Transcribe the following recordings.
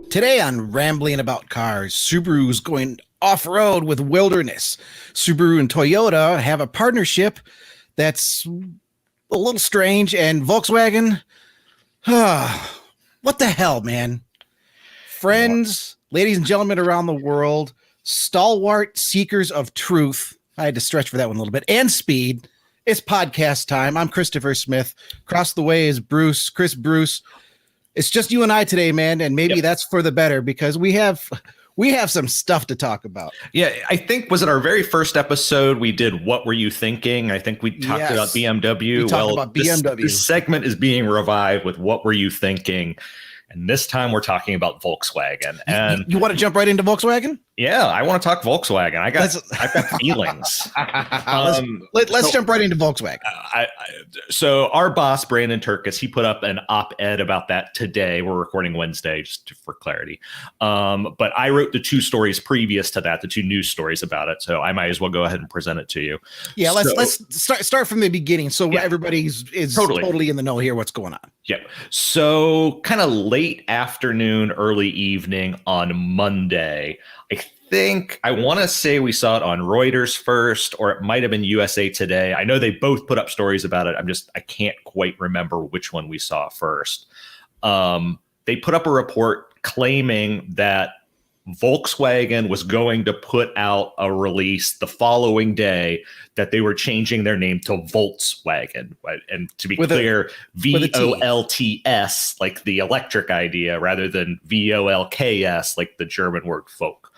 Today on Rambling About Cars, Subaru's going off-road with Wilderness. Subaru and Toyota have a partnership that's a little strange, and Volkswagen, what the hell, man? Friends, ladies and gentlemen around the world, stalwart seekers of truth. I had to stretch for that one a little bit. And speed. It's podcast time. I'm Christopher Smith. Across the way is Chris Bruce. It's just you and I today, man, and maybe that's for the better because we have some stuff to talk about. Yeah, I think was it our very first episode we did What Were You Thinking? I think we talked about BMW. We talked about BMW. This segment is being revived with What Were You Thinking? And this time we're talking about Volkswagen. And you want to jump right into Volkswagen? Yeah, I want to talk Volkswagen. I've got feelings. Let's jump right into Volkswagen. So our boss, Brandon Turkis, he put up an op-ed about that today. We're recording Wednesday, just for clarity. But I wrote the two stories previous to that, the two news stories about it. So I might as well go ahead and present it to you. Yeah, let's start from the beginning. So everybody is totally in the know here. What's going on? Yep. So kind of late afternoon, early evening on Monday, I want to say we saw it on Reuters first, or it might have been USA Today. I know they both put up stories about it. I can't quite remember which one we saw first. They put up a report claiming that Volkswagen was going to put out a release the following day that they were changing their name to Volkswagen. And to be clear, VOLTS, like the electric idea, rather than VOLKS, like the German word folk.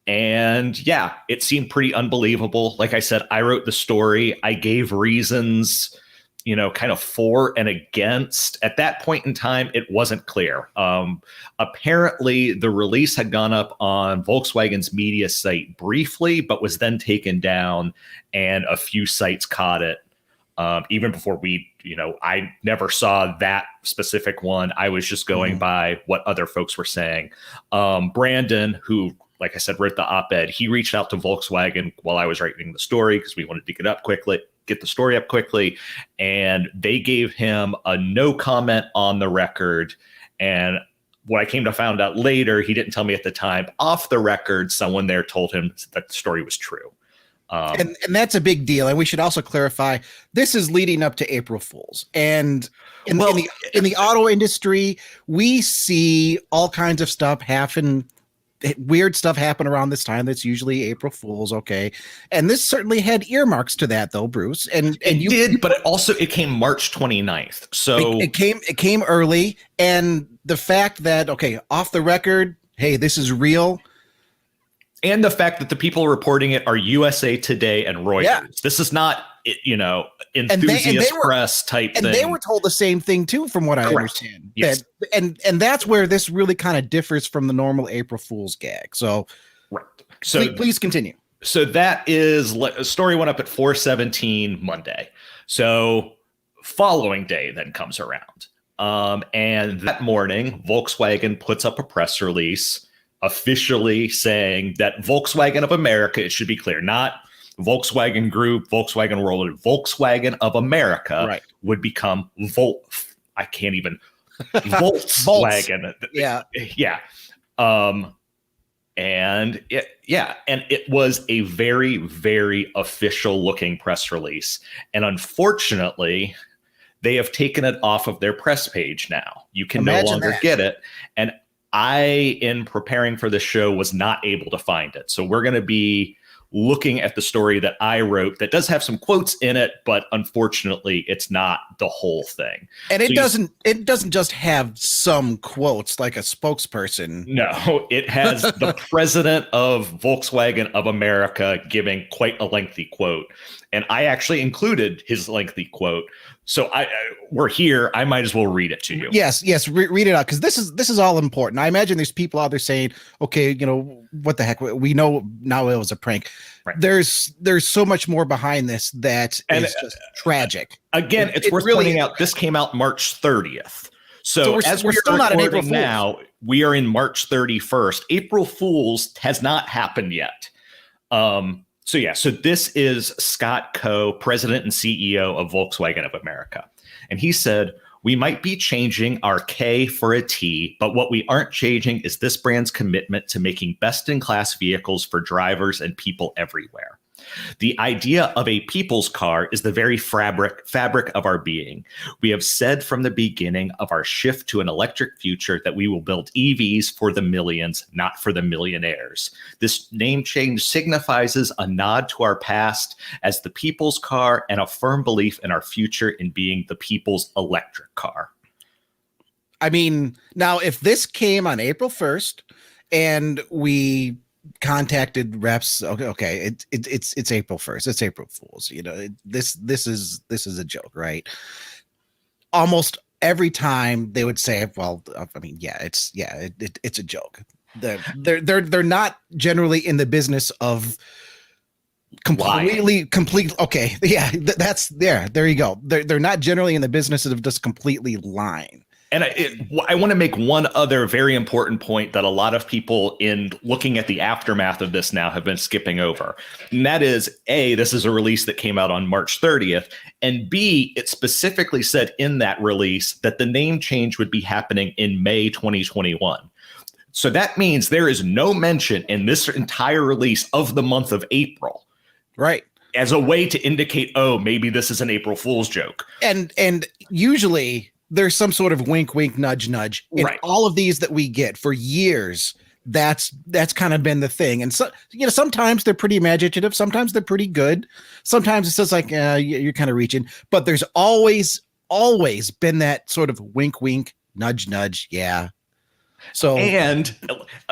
And yeah, it seemed pretty unbelievable. Like I said, I wrote the story. I gave reasons, kind of for and against. At that point in time, it wasn't clear. Apparently, the release had gone up on Volkswagen's media site briefly, but was then taken down, and a few sites caught it. Even before I never saw that specific one. I was just going by what other folks were saying. Brandon, who, like I said, wrote the op-ed, he reached out to Volkswagen while I was writing the story because we wanted to get the story up quickly. And they gave him a no comment on the record. And what I came to find out later, he didn't tell me at the time, off the record, someone there told him that the story was true. And that's a big deal. And we should also clarify, this is leading up to April Fools. And in the auto industry, we see all kinds of stuff happen, weird stuff happen around this time. That's usually April Fools. Okay. And this certainly had earmarks to that though, Bruce. And you did, but it came March 29th. So it came early. And the fact that, off the record, hey, this is real. And the fact that the people reporting it are USA Today and Reuters. Yeah. This is not, enthusiast press type thing. And they were told the same thing too, from what I understand. Yes. And that's where this really kind of differs from the normal April Fool's gag. So, right. So please continue. So that is a story went up at 4:17 Monday. So following day then comes around. And that morning, Volkswagen puts up a press release officially saying that Volkswagen of America, it should be clear, not Volkswagen Group, Volkswagen World, Volkswagen of America would become Volkswagen. Yeah. Yeah. And it was a very, very official looking press release. And unfortunately, they have taken it off of their press page now. You can no longer get it. And I, in preparing for this show, was not able to find it. So we're going to be looking at the story that I wrote that does have some quotes in it, but unfortunately it's not the whole thing. And it doesn't just have some quotes like a spokesperson. No, it has the president of Volkswagen of America giving quite a lengthy quote. And I actually included his lengthy quote. So we're here. I might as well read it to you. Yes. Read it out, because this is all important. I imagine there's people out there saying, "Okay, what the heck? We know now it was a prank." Right. There's so much more behind this that is just tragic. Again, it's worth pointing out this came out March 30th. So we're still not in April Fool's. Now we are in March 31st. April Fool's has not happened yet. So this is Scott Coe, president and CEO of Volkswagen of America. And he said, We might be changing our K for a T, but what we aren't changing is this brand's commitment to making best-in-class vehicles for drivers and people everywhere. The idea of a people's car is the very fabric of our being. We have said from the beginning of our shift to an electric future that we will build EVs for the millions, not for the millionaires. This name change signifies a nod to our past as the people's car and a firm belief in our future in being the people's electric car. I mean, now if this came on April 1st and we contacted reps, okay, it's April 1st, it's April Fool's, you know, this is a joke, right? Almost every time they would say, well, I mean, it's a joke. They're not generally in the business of complete. Okay, yeah, there you go. They're not generally in the business of just completely lying. And I want to make one other very important point that a lot of people in looking at the aftermath of this now have been skipping over. And that is, A, this is a release that came out on March 30th. And B, it specifically said in that release that the name change would be happening in May 2021. So that means there is no mention in this entire release of the month of April. Right. As a way to indicate, oh, maybe this is an April Fool's joke. And usually there's some sort of wink, wink, nudge, nudge in all of these that we get for years. That's kind of been the thing. And so, you know, sometimes they're pretty imaginative. Sometimes they're pretty good. Sometimes it's just like, you're kind of reaching, but there's always been that sort of wink, wink, nudge, nudge. Yeah. So, and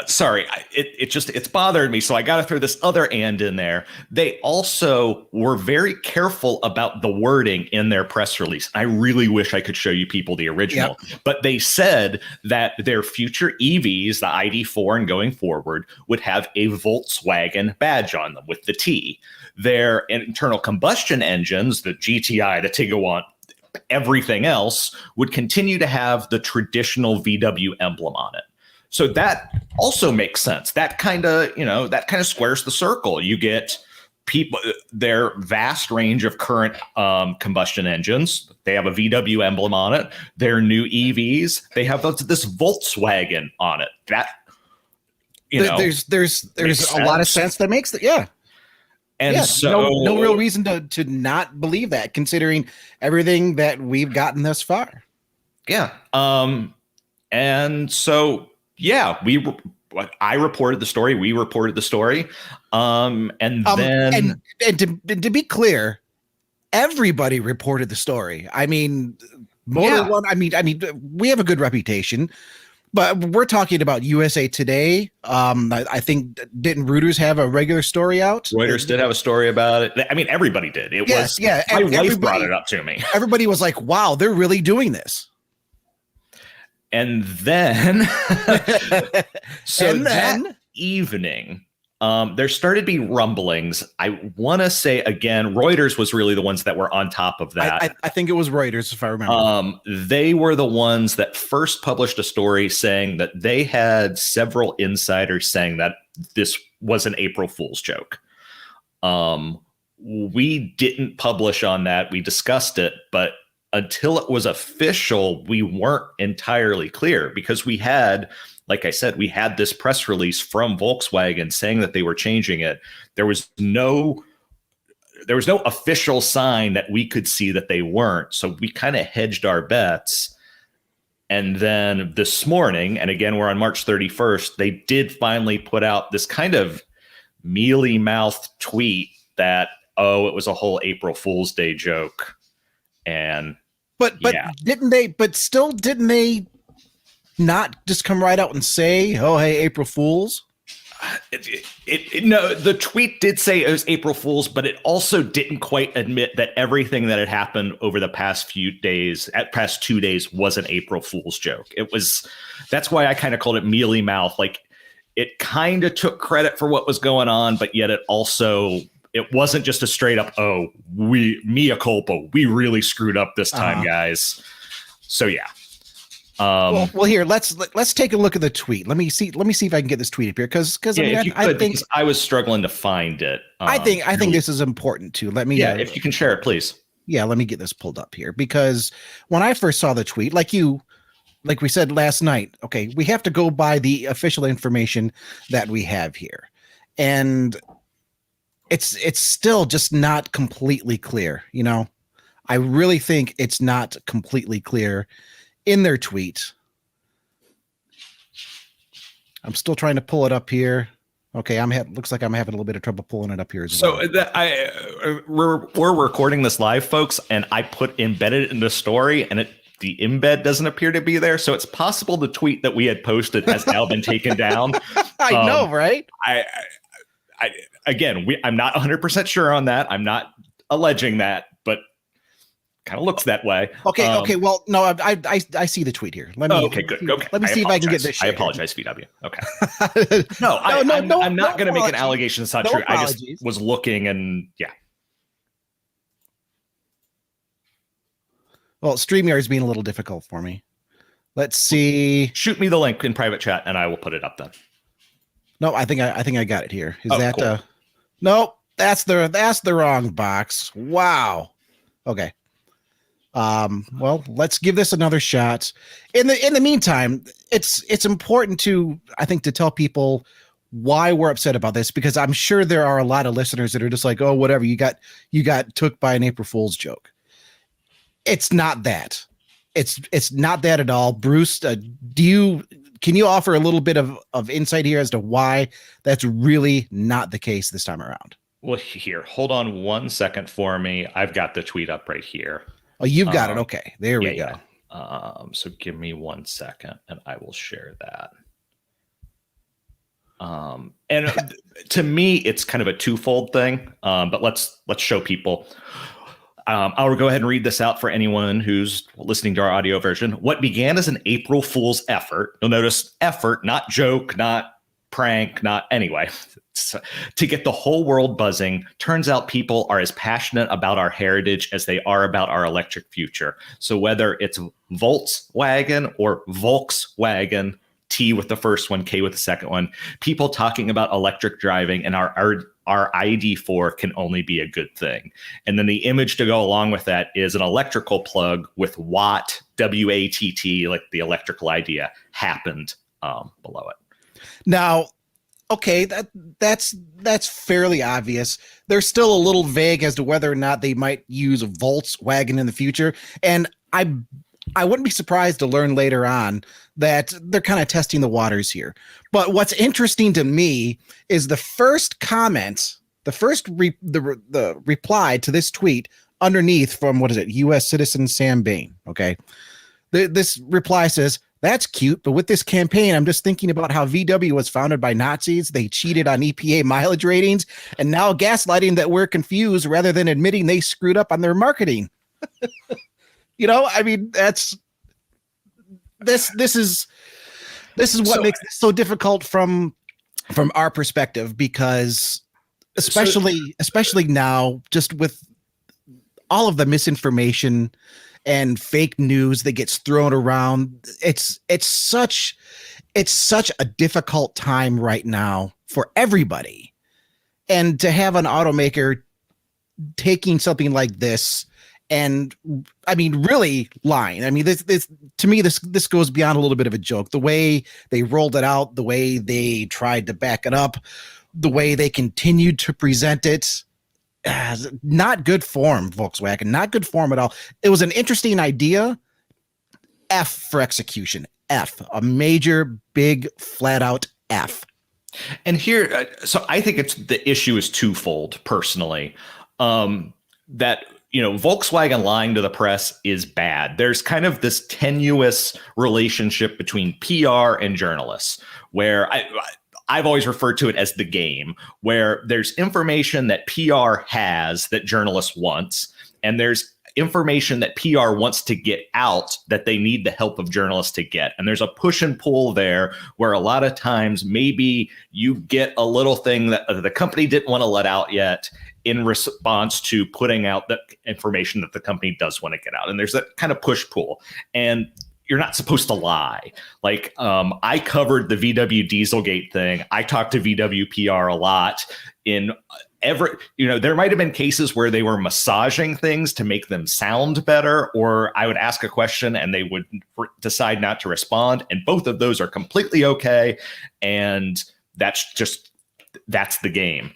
sorry, it's bothered me. So I got to throw this other and in there. They also were very careful about the wording in their press release. I really wish I could show you people the original, but they said that their future EVs, the ID4 and going forward, would have a Volkswagen badge on them with the T. Their internal combustion engines, the GTI, the Tiguan, everything else would continue to have the traditional VW emblem on it. So that also makes sense. That kind of squares the circle. You get people, their vast range of current combustion engines. They have a VW emblem on it. Their new EVs, they have this Volkswagen on it. That, there's a lot of sense that makes that. Yeah. And so no real reason to not believe that, considering everything that we've gotten thus far. Yeah. And so, yeah, I reported the story. We reported the story. And then to be clear, everybody reported the story. I mean, One. I mean, we have a good reputation. But we're talking about USA Today. I think, didn't Reuters have a regular story out? Reuters did have a story about it. I mean, everybody did. My wife brought it up to me. Everybody was like, wow, they're really doing this. And then, that evening, there started to be rumblings. I want to say, again, Reuters was really the ones that were on top of that. I think it was Reuters, if I remember. They were the ones that first published a story saying that they had several insiders saying that this was an April Fool's joke. We didn't publish on that. We discussed it, but until it was official, we weren't entirely clear, because we had, like I said, we had this press release from Volkswagen saying that they were changing it. There was no official sign that we could see that they weren't. So we kind of hedged our bets. And then this morning, and again, we're on March 31st, they did finally put out this kind of mealy-mouthed tweet that, oh, it was a whole April Fool's Day joke. And didn't they not just come right out and say, oh, hey, April Fools? No, the tweet did say it was April Fool's, but it also didn't quite admit that everything that had happened over the past 2 days was an April Fool's joke. That's why I kind of called it mealy mouth. Like, it kind of took credit for what was going on, but yet it wasn't just a straight up, oh, mea culpa, we really screwed up this time, guys. So yeah. Well, here, let's take a look at the tweet. Let me see if I can get this tweet up here, because I was struggling to find it. I think this is important too. Let me. Yeah, if you can share it, please. Yeah, let me get this pulled up here, because when I first saw the tweet, like we said last night, okay, we have to go by the official information that we have here. And it's still just not completely clear, you know. I really think it's not completely clear in their tweet. I'm still trying to pull it up here. Okay, looks like I'm having a little bit of trouble pulling it up here as well. So we're recording this live, folks, and I put embedded in the story, and the embed doesn't appear to be there. So it's possible the tweet that we had posted has now been taken down. I know, right? I'm not 100% sure on that. I'm not alleging that, but kind of looks that way. Okay. Well, no, I see the tweet here. Let me. Okay, good. Okay. Let me see if I can get this. I apologize, VW. Okay. No, I'm not going to make an allegation that's not true. Apologies. I just was looking, and yeah. Well, StreamYard's being a little difficult for me. Let's see. Shoot me the link in private chat, and I will put it up then. No, I think I got it here. Is that cool? Nope, that's the wrong box. Wow. Okay. Well, let's give this another shot. In the meantime, it's important to, I think, to tell people why we're upset about this, because I'm sure there are a lot of listeners that are just like, oh, whatever, you got took by an April Fool's joke. It's not that. It's not that at all. Bruce, can you offer a little bit of insight here as to why that's really not the case this time around? Well, here, hold on 1 second for me. I've got the tweet up right here. Oh, you've got it. Okay, there we go. Yeah. So give me 1 second, and I will share that. And to me, it's kind of a twofold thing. But let's show people. I'll go ahead and read this out for anyone who's listening to our audio version. What began as an April Fool's effort, you'll notice effort, not joke, not prank, not anyway, to get the whole world buzzing, turns out people are as passionate about our heritage as they are about our electric future. So whether it's Volkswagen or Volkswagen, T with the first one, K with the second one, people talking about electric driving and our ID4 can only be a good thing. And then the image to go along with that is an electrical plug with Watt, W-A-T-T, like the electrical idea happened below it. Now, okay, that's fairly obvious. They're still a little vague as to whether or not they might use a Volkswagen in the future. And I wouldn't be surprised to learn later on that they're kind of testing the waters here. But what's interesting to me is the first comment, the reply to this tweet underneath from, what is it, U.S. citizen Sam Bain. Okay. This reply says, "That's cute, but with this campaign, I'm just thinking about how VW was founded by Nazis. They cheated on EPA mileage ratings, and now gaslighting that we're confused rather than admitting they screwed up on their marketing." You know, I mean, this is what makes this so difficult from our perspective, because especially now, just with all of the misinformation and fake news that gets thrown around, it's such a difficult time right now for everybody. And to have an automaker taking something like this, and I mean, really lying. I mean, this to me, this goes beyond a little bit of a joke. The way they rolled it out, the way they tried to back it up, the way they continued to present it, not good form, Volkswagen, not good form at all. It was an interesting idea. F for execution. F, a major, big, flat out F. And here, so I think the issue is twofold personally. That, you know, Volkswagen lying to the press is bad. There's kind of this tenuous relationship between PR and journalists, where I've always referred to it as the game, where there's information that PR has that journalists wants, and there's information that PR wants to get out that they need the help of journalists to get. And there's a push and pull there, where a lot of times maybe you get a little thing that the company didn't want to let out yet in response to putting out the information that the company does want to get out. And there's that kind of push pull. And you're not supposed to lie. Like, I covered the VW Dieselgate thing. I talked to VW PR a lot in there might have been cases where they were massaging things to make them sound better, or I would ask a question and they would decide not to respond. And both of those are completely okay. And that's the game.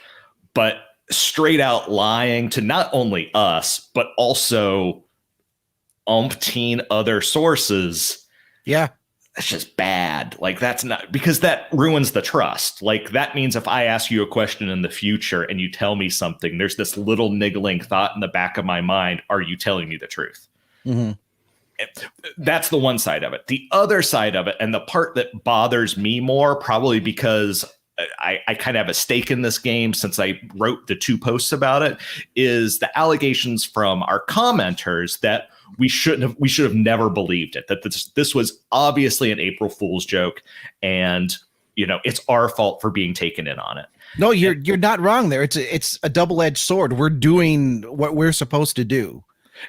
But straight out lying to not only us, but also umpteen other sources. Yeah. That's just bad. Like, that's not, because that ruins the trust. Like, that means if I ask you a question in the future and you tell me something, there's this little niggling thought in the back of my mind. Are you telling me the truth? Mm-hmm. That's the one side of it. The other side of it, and the part that bothers me more, probably because I kind of have a stake in this game since I wrote the 2 posts about it, is the allegations from our commenters that we should have never believed it, that this was obviously an April Fool's joke, and it's our fault for being taken in on it. No, you're not wrong there. It's a double-edged sword. We're doing what we're supposed to do.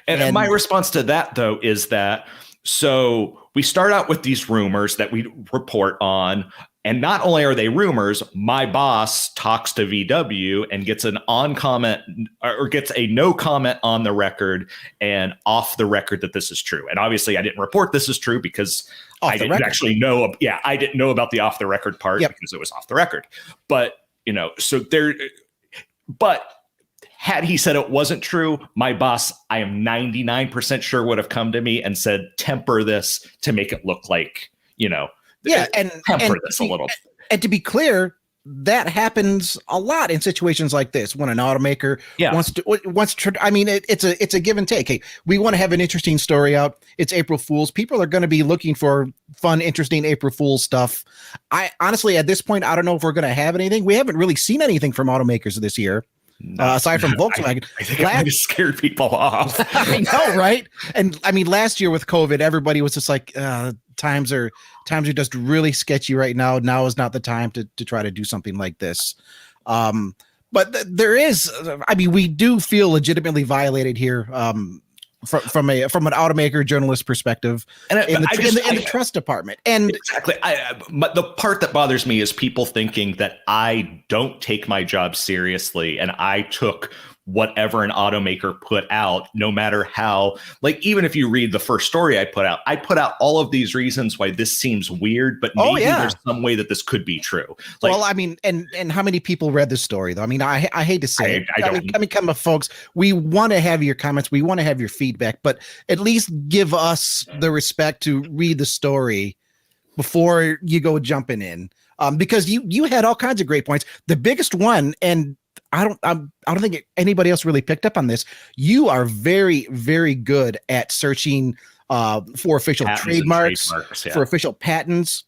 And my response to that, though, is that, so we start out with these rumors that we report on. And not only are they rumors, my boss talks to VW and gets an on comment or gets a no comment on the record and off the record that this is true. And obviously I didn't report this is true because I didn't actually know. Yeah, I didn't know about the off the record part because it was off the record. But, but had he said it wasn't true, my boss, I am 99% sure, would have come to me and said, temper this to make it look like, and this a little. And to be clear, that happens a lot in situations like this when an automaker wants to. I mean, it's a give and take. Hey, we want to have an interesting story out. It's April Fool's. People are going to be looking for fun, interesting April Fool's stuff. I honestly, at this point, I don't know if we're going to have anything. We haven't really seen anything from automakers this year. Aside from Volkswagen. I think I might have scared people off. I know, right? And I mean, last year with COVID, everybody was just like, times are just really sketchy right now. Now is not the time to try to do something like this. But there is, I mean, we do feel legitimately violated here. From an automaker journalist perspective, and in the trust department. And exactly, but the part that bothers me is people thinking that I don't take my job seriously, and I took whatever an automaker put out, no matter how. Like, even if you read the first story I put out all of these reasons why this seems weird, but maybe there's some way that this could be true. Like, well, I mean, and how many people read this story though? I mean, I hate to say it. I mean, come on, folks, we want to have your comments, we want to have your feedback, but at least give us the respect to read the story before you go jumping in. Because you had all kinds of great points. The biggest one, and I don't think anybody else really picked up on this. You are very, very good at searching for official trademarks, for official patents.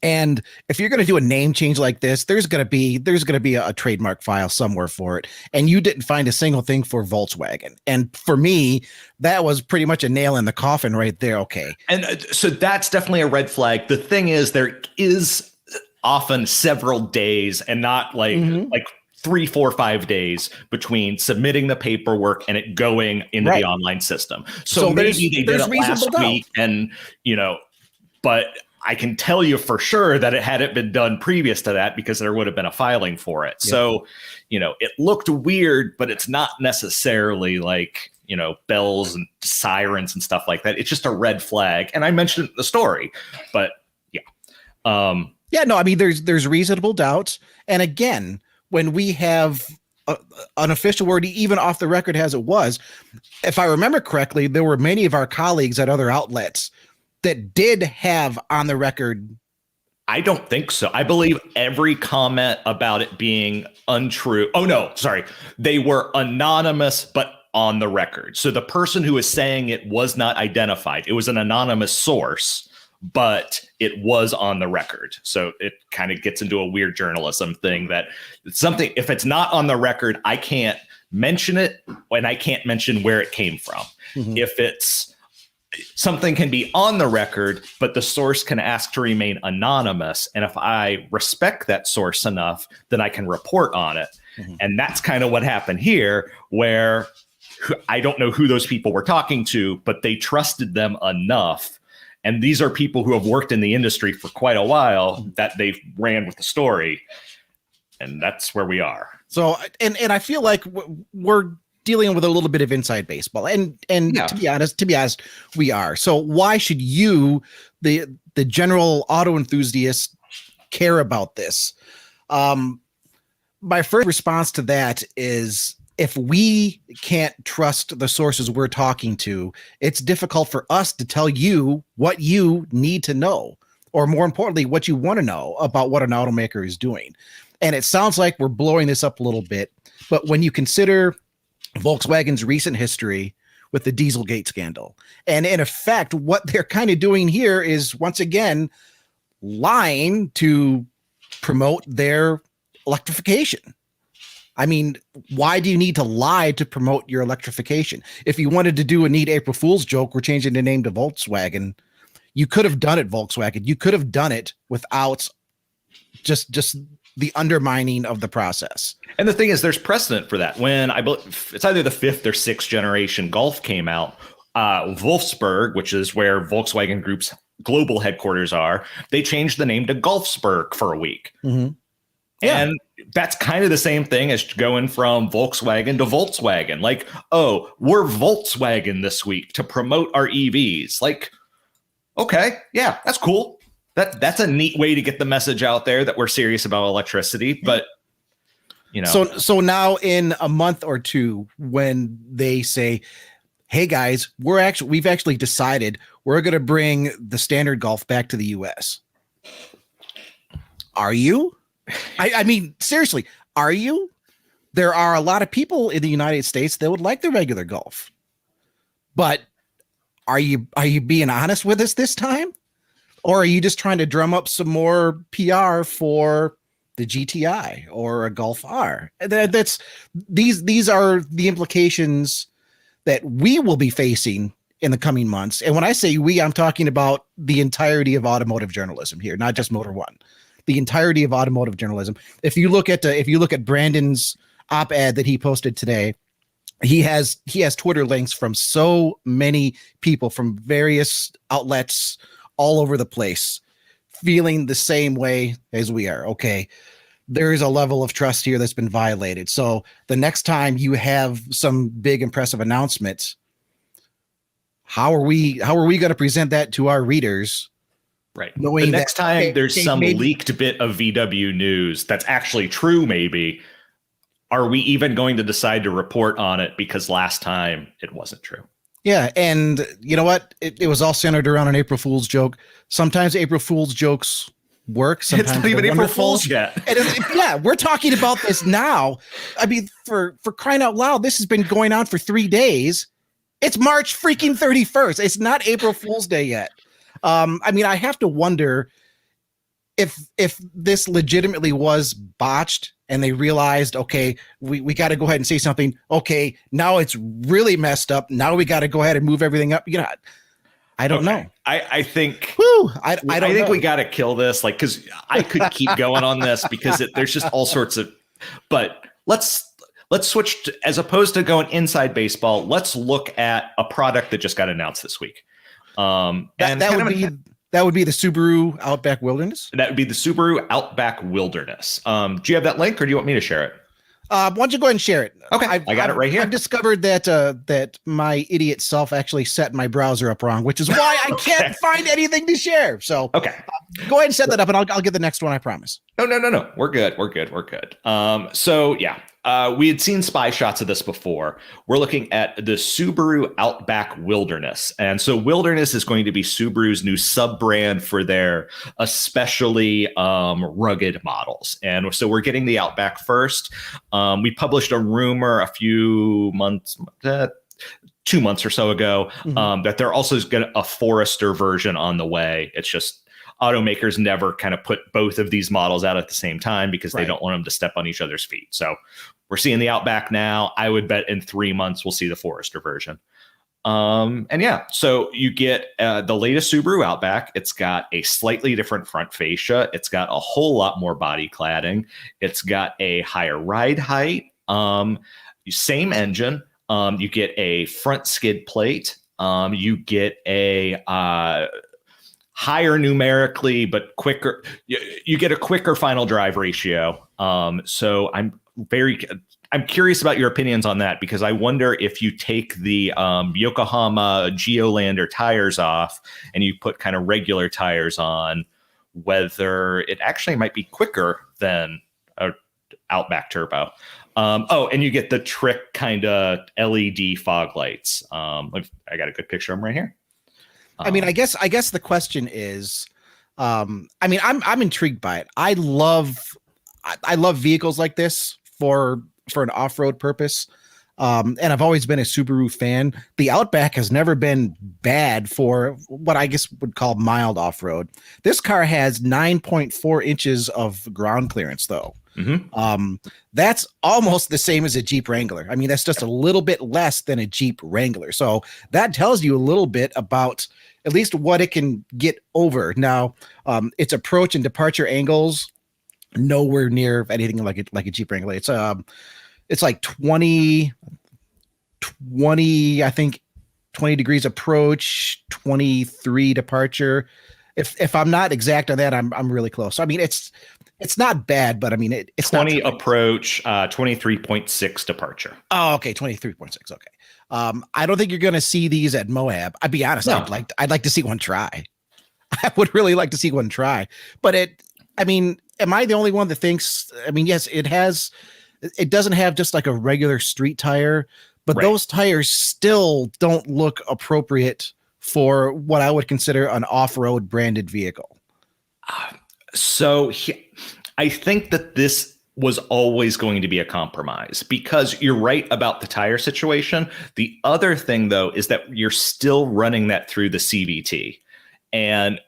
And if you're going to do a name change like this, there's going to be a trademark file somewhere for it. And you didn't find a single thing for Volkswagen. And for me, that was pretty much a nail in the coffin right there. Okay. And so that's definitely a red flag. The thing is, there is often several days, and not like 3, 4, 5 days between submitting the paperwork and it going into the online system. So maybe they did it last week, and but I can tell you for sure that it hadn't been done previous to that, because there would have been a filing for it. Yeah. So, it looked weird, but it's not necessarily like, bells and sirens and stuff like that. It's just a red flag. And I mentioned it in the story, but I mean, there's reasonable doubts. And again, when we have an official word, even off the record as it was, if I remember correctly, there were many of our colleagues at other outlets that did have on the record. I don't think so. I believe every comment about it being untrue. Oh, no, sorry. They were anonymous, but on the record. So the person who was saying it was not identified. It was an anonymous source, but it was on the record. So it kind of gets into a weird journalism thing that something, if it's not on the record, I can't mention it, and I can't mention where it came from. Mm-hmm. If it's something can be on the record, but the source can ask to remain anonymous. And if I respect that source enough, then I can report on it. Mm-hmm. And that's kind of what happened here, where I don't know who those people were talking to, but they trusted them enough. And these are people who have worked in the industry for quite a while that they ran with the story. And that's where we are. So, and I feel like we're dealing with a little bit of inside baseball, and Yeah. to be honest, we are. So why should you, the general auto enthusiast, care about this? My first response to that is, if we can't trust the sources we're talking to, it's difficult for us to tell you what you need to know, or more importantly, what you want to know about what an automaker is doing. And it sounds like we're blowing this up a little bit, but when you consider Volkswagen's recent history with the Dieselgate scandal, and in effect, what they're kind of doing here is, once again, lying to promote their electrification. I mean, why do you need to lie to promote your electrification? If you wanted to do a neat April Fool's joke, we're changing the name to Volkswagen. You could have done it, Volkswagen. You could have done it without just the undermining of the process. And the thing is, there's precedent for that. When I believe it's either the 5th or 6th generation Golf came out, Wolfsburg, which is where Volkswagen Group's global headquarters are, they changed the name to Golfsburg for a week. Mm-hmm. Yeah. And that's kind of the same thing as going from Volkswagen to Volkswagen. Like, oh, we're Volkswagen this week to promote our EVs. Like, okay, yeah, that's cool. That's a neat way to get the message out there that we're serious about electricity. But, you know. So now in a month or two, when they say, hey guys, we've actually decided we're going to bring the standard Golf back to the US. Are you? I mean, seriously, are you? There are a lot of people in the United States that would like the regular Golf. But are you being honest with us this time? Or are you just trying to drum up some more PR for the GTI or a Golf R? These are the implications that we will be facing in the coming months. And when I say we, I'm talking about the entirety of automotive journalism here, not just Motor One. The entirety of automotive journalism. If you look at Brandon's op-ed that he posted today, he has Twitter links from so many people from various outlets all over the place, feeling the same way as we are. Okay, there is a level of trust here that's been violated. So the next time you have some big impressive announcements, how are we going to present that to our readers? Right. The next time there's some leaked bit of VW news that's actually true, maybe, are we even going to decide to report on it because last time it wasn't true? Yeah. And you know what? It was all centered around an April Fool's joke. Sometimes April Fool's jokes work. Sometimes it's not even April Fool's yet. Yeah, we're talking about this now. I mean, for crying out loud, this has been going on for 3 days. It's March freaking 31st. It's not April Fool's Day yet. I mean, I have to wonder if this legitimately was botched and they realized, okay, we got to go ahead and say something. Okay, now it's really messed up. Now we got to go ahead and move everything up. You know, I don't know. I think. Whew, I think we got to kill this. Like, because I could keep going on this because there's just all sorts of. But let's switch to, as opposed to going inside baseball. Let's look at a product that just got announced this week. That would be the Subaru Outback Wilderness. That would be the Subaru Outback Wilderness. Do you have that link, or do you want me to share it? Why don't you go ahead and share it? Okay, I got it right here. I've discovered that my idiot self actually set my browser up wrong, which is why I can't find anything to share. So okay, go ahead and set that up, and I'll get the next one. I promise. No. We're good. So yeah. We had seen spy shots of this before. We're looking at the Subaru Outback Wilderness. And so Wilderness is going to be Subaru's new sub-brand for their especially rugged models. And so we're getting the Outback first. We published a rumor a few months, 2 months or so ago, that there also is a Forester version on the way. It's just automakers never kind of put both of these models out at the same time because they don't want them to step on each other's feet. So we're seeing the Outback now. I would bet in 3 months we'll see the Forester version. And yeah, so you get the latest Subaru Outback. It's got a slightly different front fascia. It's got a whole lot more body cladding. It's got a higher ride height. Same engine. You get a front skid plate. You get a higher numerically, but quicker. You get a quicker final drive ratio. So I'm curious about your opinions on that, because I wonder if you take the Yokohama Geolander tires off and you put kind of regular tires on, whether it actually might be quicker than a Outback Turbo. And you get the trick kind of LED fog lights. I got a good picture of them right here. I mean, I guess the question is, I'm intrigued by it. I love vehicles like this for an off-road purpose. And I've always been a Subaru fan. The Outback has never been bad for what I guess would call mild off-road. This car has 9.4 inches of ground clearance, though. Mm-hmm. That's almost the same as a Jeep Wrangler. I mean, that's just a little bit less than a Jeep Wrangler. So that tells you a little bit about at least what it can get over. Now, its approach and departure angles, nowhere near anything like a Jeep Wrangler. It's like 20, I think 20 degrees approach, 23 departure. If I'm not exact on that, I'm really close. So, I mean, it's not bad, but I mean, it's 20 approach, 23.6 departure. Oh, okay. 23.6. Okay. I don't think you're going to see these at Moab. I'd be honest. No. I'd like to see one try. I would really like to see one try, but am I the only one that thinks, I mean, yes, it doesn't have just like a regular street tire, but right. Those tires still don't look appropriate for what I would consider an off-road branded vehicle. I think that this was always going to be a compromise, because you're right about the tire situation. The other thing, though, is that you're still running that through the CVT. And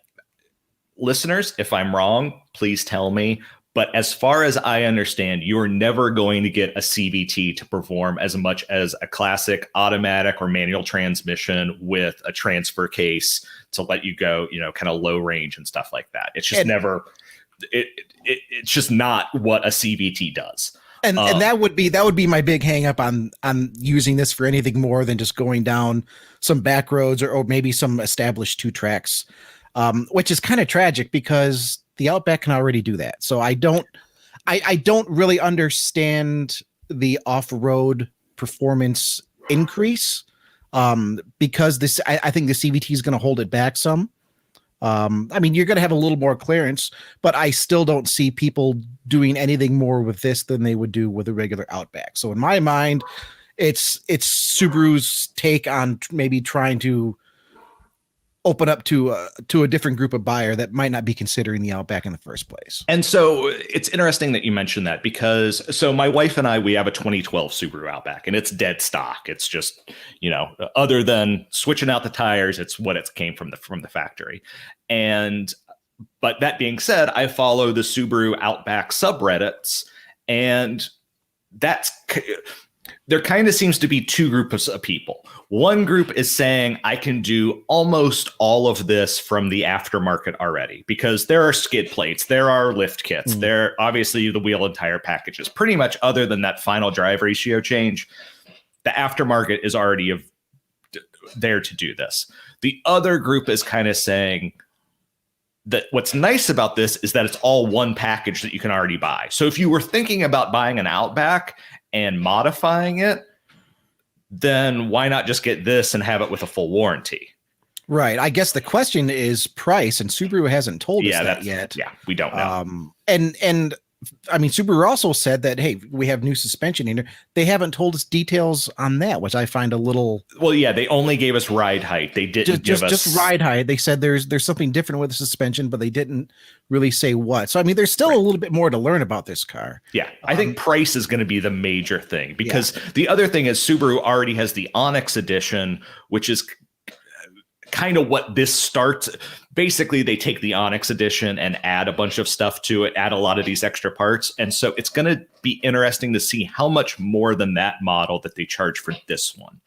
listeners, if I'm wrong, please tell me. But as far as I understand, you're never going to get a CVT to perform as much as a classic automatic or manual transmission with a transfer case to let you go, kind of low range and stuff like that. It's just it's just not what a CVT does. And that would be my big hang up on using this for anything more than just going down some back roads or maybe some established 2 tracks, which is kind of tragic because the Outback can already do that. So I don't really understand the off-road performance increase because I think the CVT is going to hold it back some. I mean, you're going to have a little more clearance, but I still don't see people doing anything more with this than they would do with a regular Outback. So in my mind, it's Subaru's take on maybe trying to open up to a different group of buyer that might not be considering the Outback in the first place. And so it's interesting that you mentioned that, because my wife and I, we have a 2012 Subaru Outback, and it's dead stock. It's just, other than switching out the tires, it's what it came from the factory. But that being said, I follow the Subaru Outback subreddits, and there kind of seems to be 2 groups of people. One group is saying I can do almost all of this from the aftermarket already, because there are skid plates, there are lift kits, there obviously the wheel and tire packages. Pretty much, other than that final drive ratio change, the aftermarket is already there to do this. The other group is kind of saying that what's nice about this is that it's all one package that you can already buy. So if you were thinking about buying an Outback and modifying it, then why not just get this and have it with a full warranty? Right. I guess the question is price, and Subaru hasn't told us that yet. Yeah, we don't know. And I mean, Subaru also said that, hey, we have new suspension in there. They haven't told us details on that, which I find a little. Well, yeah, they only gave us ride height. They didn't give us just ride height. They said there's something different with the suspension, but they didn't really say what. So I mean, there's still a little bit more to learn about this car. Yeah, I think price is going to be the major thing, because the other thing is Subaru already has the Onyx Edition, which is kind of what this starts. Basically, they take the Onyx Edition and add a bunch of stuff to it, add a lot of these extra parts. And so it's going to be interesting to see how much more than that model that they charge for this one.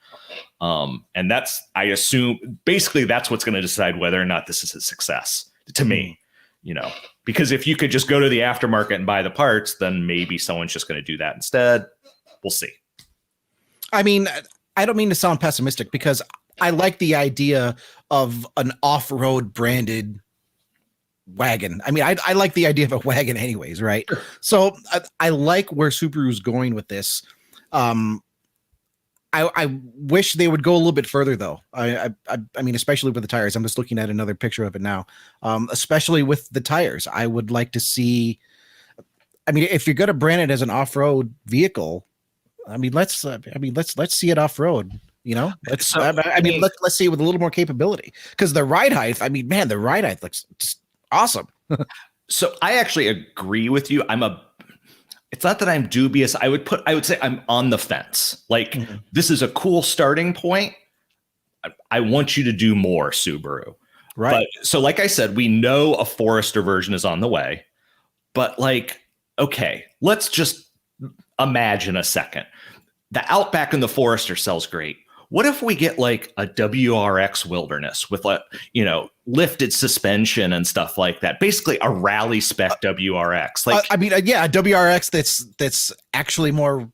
And that's, I assume, basically that's what's going to decide whether or not this is a success to me, because if you could just go to the aftermarket and buy the parts, then maybe someone's just going to do that instead. We'll see. I mean, I don't mean to sound pessimistic, because I like the idea of an off-road branded wagon. I mean, I like the idea of a wagon anyways, right? So I like where Subaru's going with this. I wish they would go a little bit further though. I mean, especially with the tires. I'm just looking at another picture of it now. Especially with the tires, I would like to see. I mean, if you're going to brand it as an off-road vehicle, let's see it off-road. Let's see it with a little more capability, because the ride height. I mean, man, the ride height looks just awesome. So I actually agree with you. It's not that I'm dubious. I would say I'm on the fence. Like, this is a cool starting point. I want you to do more, Subaru. Right. But, so like I said, we know a Forester version is on the way, but like, okay, let's just imagine a second. The Outback and the Forester sells great. What if we get like a WRX Wilderness with lifted suspension and stuff like that? Basically a rally spec WRX. Like, a WRX that's actually more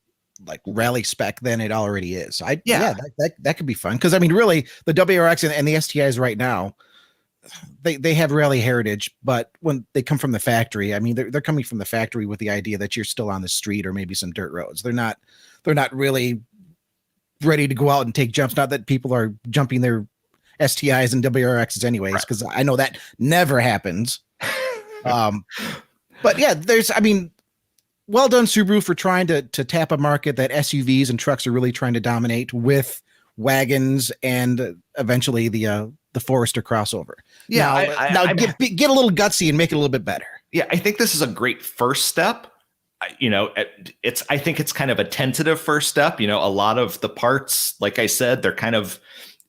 like rally spec than it already is. That could be fun, because I mean, really, the WRX and the STIs right now, they have rally heritage, but when they come from the factory, I mean, they're coming from the factory with the idea that you're still on the street or maybe some dirt roads. They're not really ready to go out and take jumps. Not that people are jumping their STIs and WRXs anyways, because I know that never happens. But yeah, well done, Subaru, for trying to tap a market that SUVs and trucks are really trying to dominate with wagons and eventually the Forester crossover. Yeah. Now get a little gutsy and make it a little bit better. Yeah, I think this is a great first step. I think it's kind of a tentative first step. A lot of the parts, like I said, they're kind of,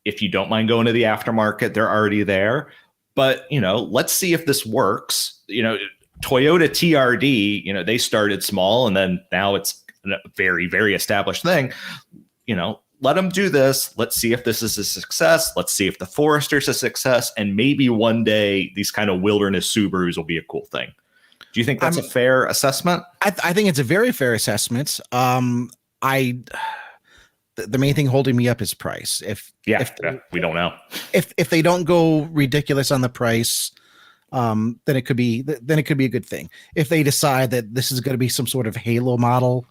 if you don't mind going to the aftermarket, they're already there. But, let's see if this works. Toyota TRD, they started small and then now it's a very, very established thing. Let them do this. Let's see if this is a success. Let's see if the Forester's a success. And maybe one day these kind of wilderness Subarus will be a cool thing. Do you think that's a fair assessment? I think it's a very fair assessment. The main thing holding me up is price. We don't know. If they don't go ridiculous on the price, then it could be a good thing. If they decide that this is going to be some sort of halo model,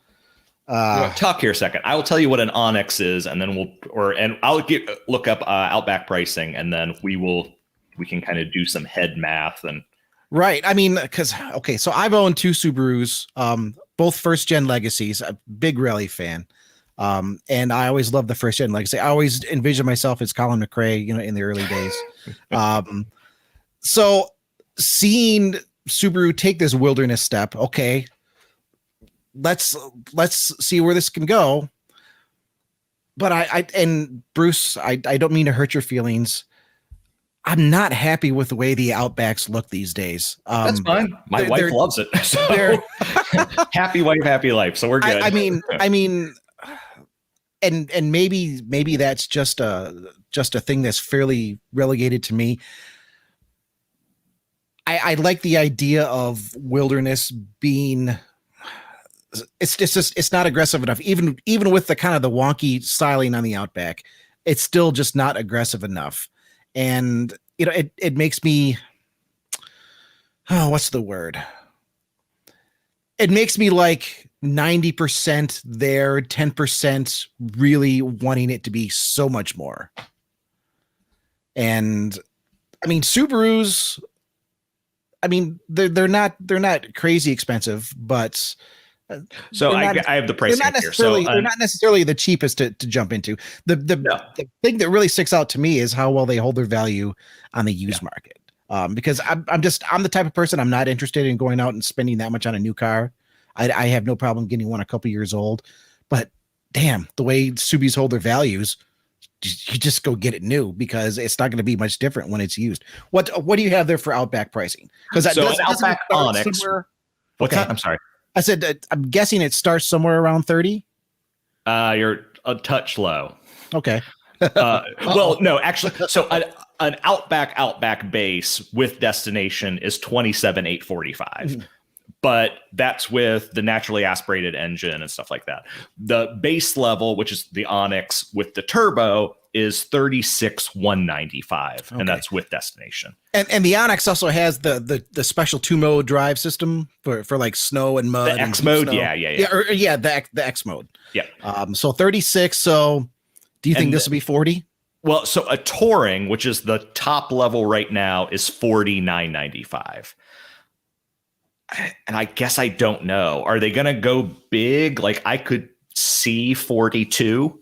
talk here a second. I will tell you what an Onyx is, and then I'll look up Outback pricing, and then we can kind of do some head math and. Right. I mean, so I've owned two Subarus, both first gen legacies, a big rally fan. And I always loved the first gen legacy. I always envisioned myself as Colin McRae, in the early days. So seeing Subaru take this wilderness step, okay, let's see where this can go. But Bruce, I don't mean to hurt your feelings. I'm not happy with the way the Outbacks look these days. That's fine. My wife loves it. So happy wife, happy life. So we're good. I mean, and maybe that's just a thing that's fairly relegated to me. I like the idea of wilderness being. It's not aggressive enough. Even with the kind of the wonky styling on the Outback, it's still just not aggressive enough. And it makes me, what's the word? It makes me like 90% there, 10% really wanting it to be so much more. And I mean, Subarus, I mean, they're not crazy expensive, but so I have the price here. So they're not necessarily the cheapest to jump into. The thing that really sticks out to me is how well they hold their value on the used market. Because I'm the type of person, I'm not interested in going out and spending that much on a new car. I have no problem getting one a couple years old, but damn, the way Subies hold their values, you just go get it new, because it's not going to be much different when it's used. What do you have there for Outback pricing? Because an Outback Onyx. What's that? I'm sorry. I said, I'm guessing it starts somewhere around 30. You're a touch low. Okay. Well, no, actually, so an Outback base with destination is $27,845. but that's with the naturally aspirated engine and stuff like that. The base level, which is the Onyx with the turbo, is 36,195, and that's with destination. And the Onyx also has the special 2-mode drive system for like snow and mud. The X mode, yeah. The X mode. Yeah. So 36. So do you think this will be 40? Well, so a Touring, which is the top level right now, is 49,995. And I guess I don't know. Are they going to go big? Like I could see 42,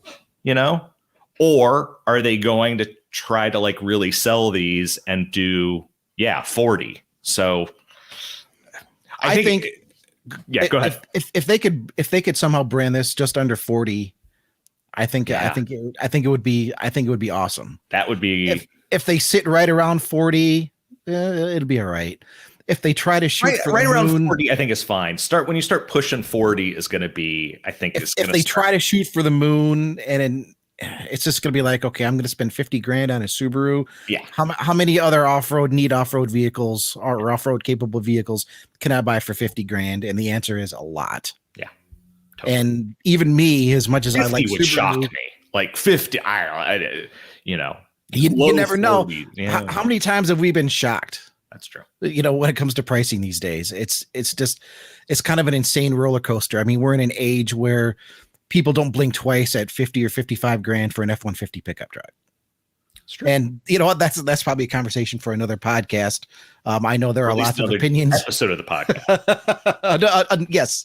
or are they going to try to like really sell these and do 40? So I think go ahead. If they could somehow brand this just under 40, I think it would be awesome. That would be if they sit right around 40, it'll be all right. If they try to shoot for right the around moon, 40, I think is fine. When you start pushing 40 is going to be, I think if they try to shoot for the moon and it's just going to be like, okay, I'm going to spend $50,000 on a Subaru. Yeah. How many other off-road vehicles or off-road capable vehicles can I buy for $50,000? And the answer is a lot. Yeah. Totally. And even me, as much as I like would Subaru, shock me. Like 50, you never know. 40s, yeah. How many times have we been shocked? That's true. When it comes to pricing these days, it's kind of an insane roller coaster. I mean, we're in an age where people don't blink twice at 50 or 55 grand for an F-150 pickup truck. That's true. And you know what? That's probably a conversation for another podcast. I know there are lots of opinions. Episode of the podcast.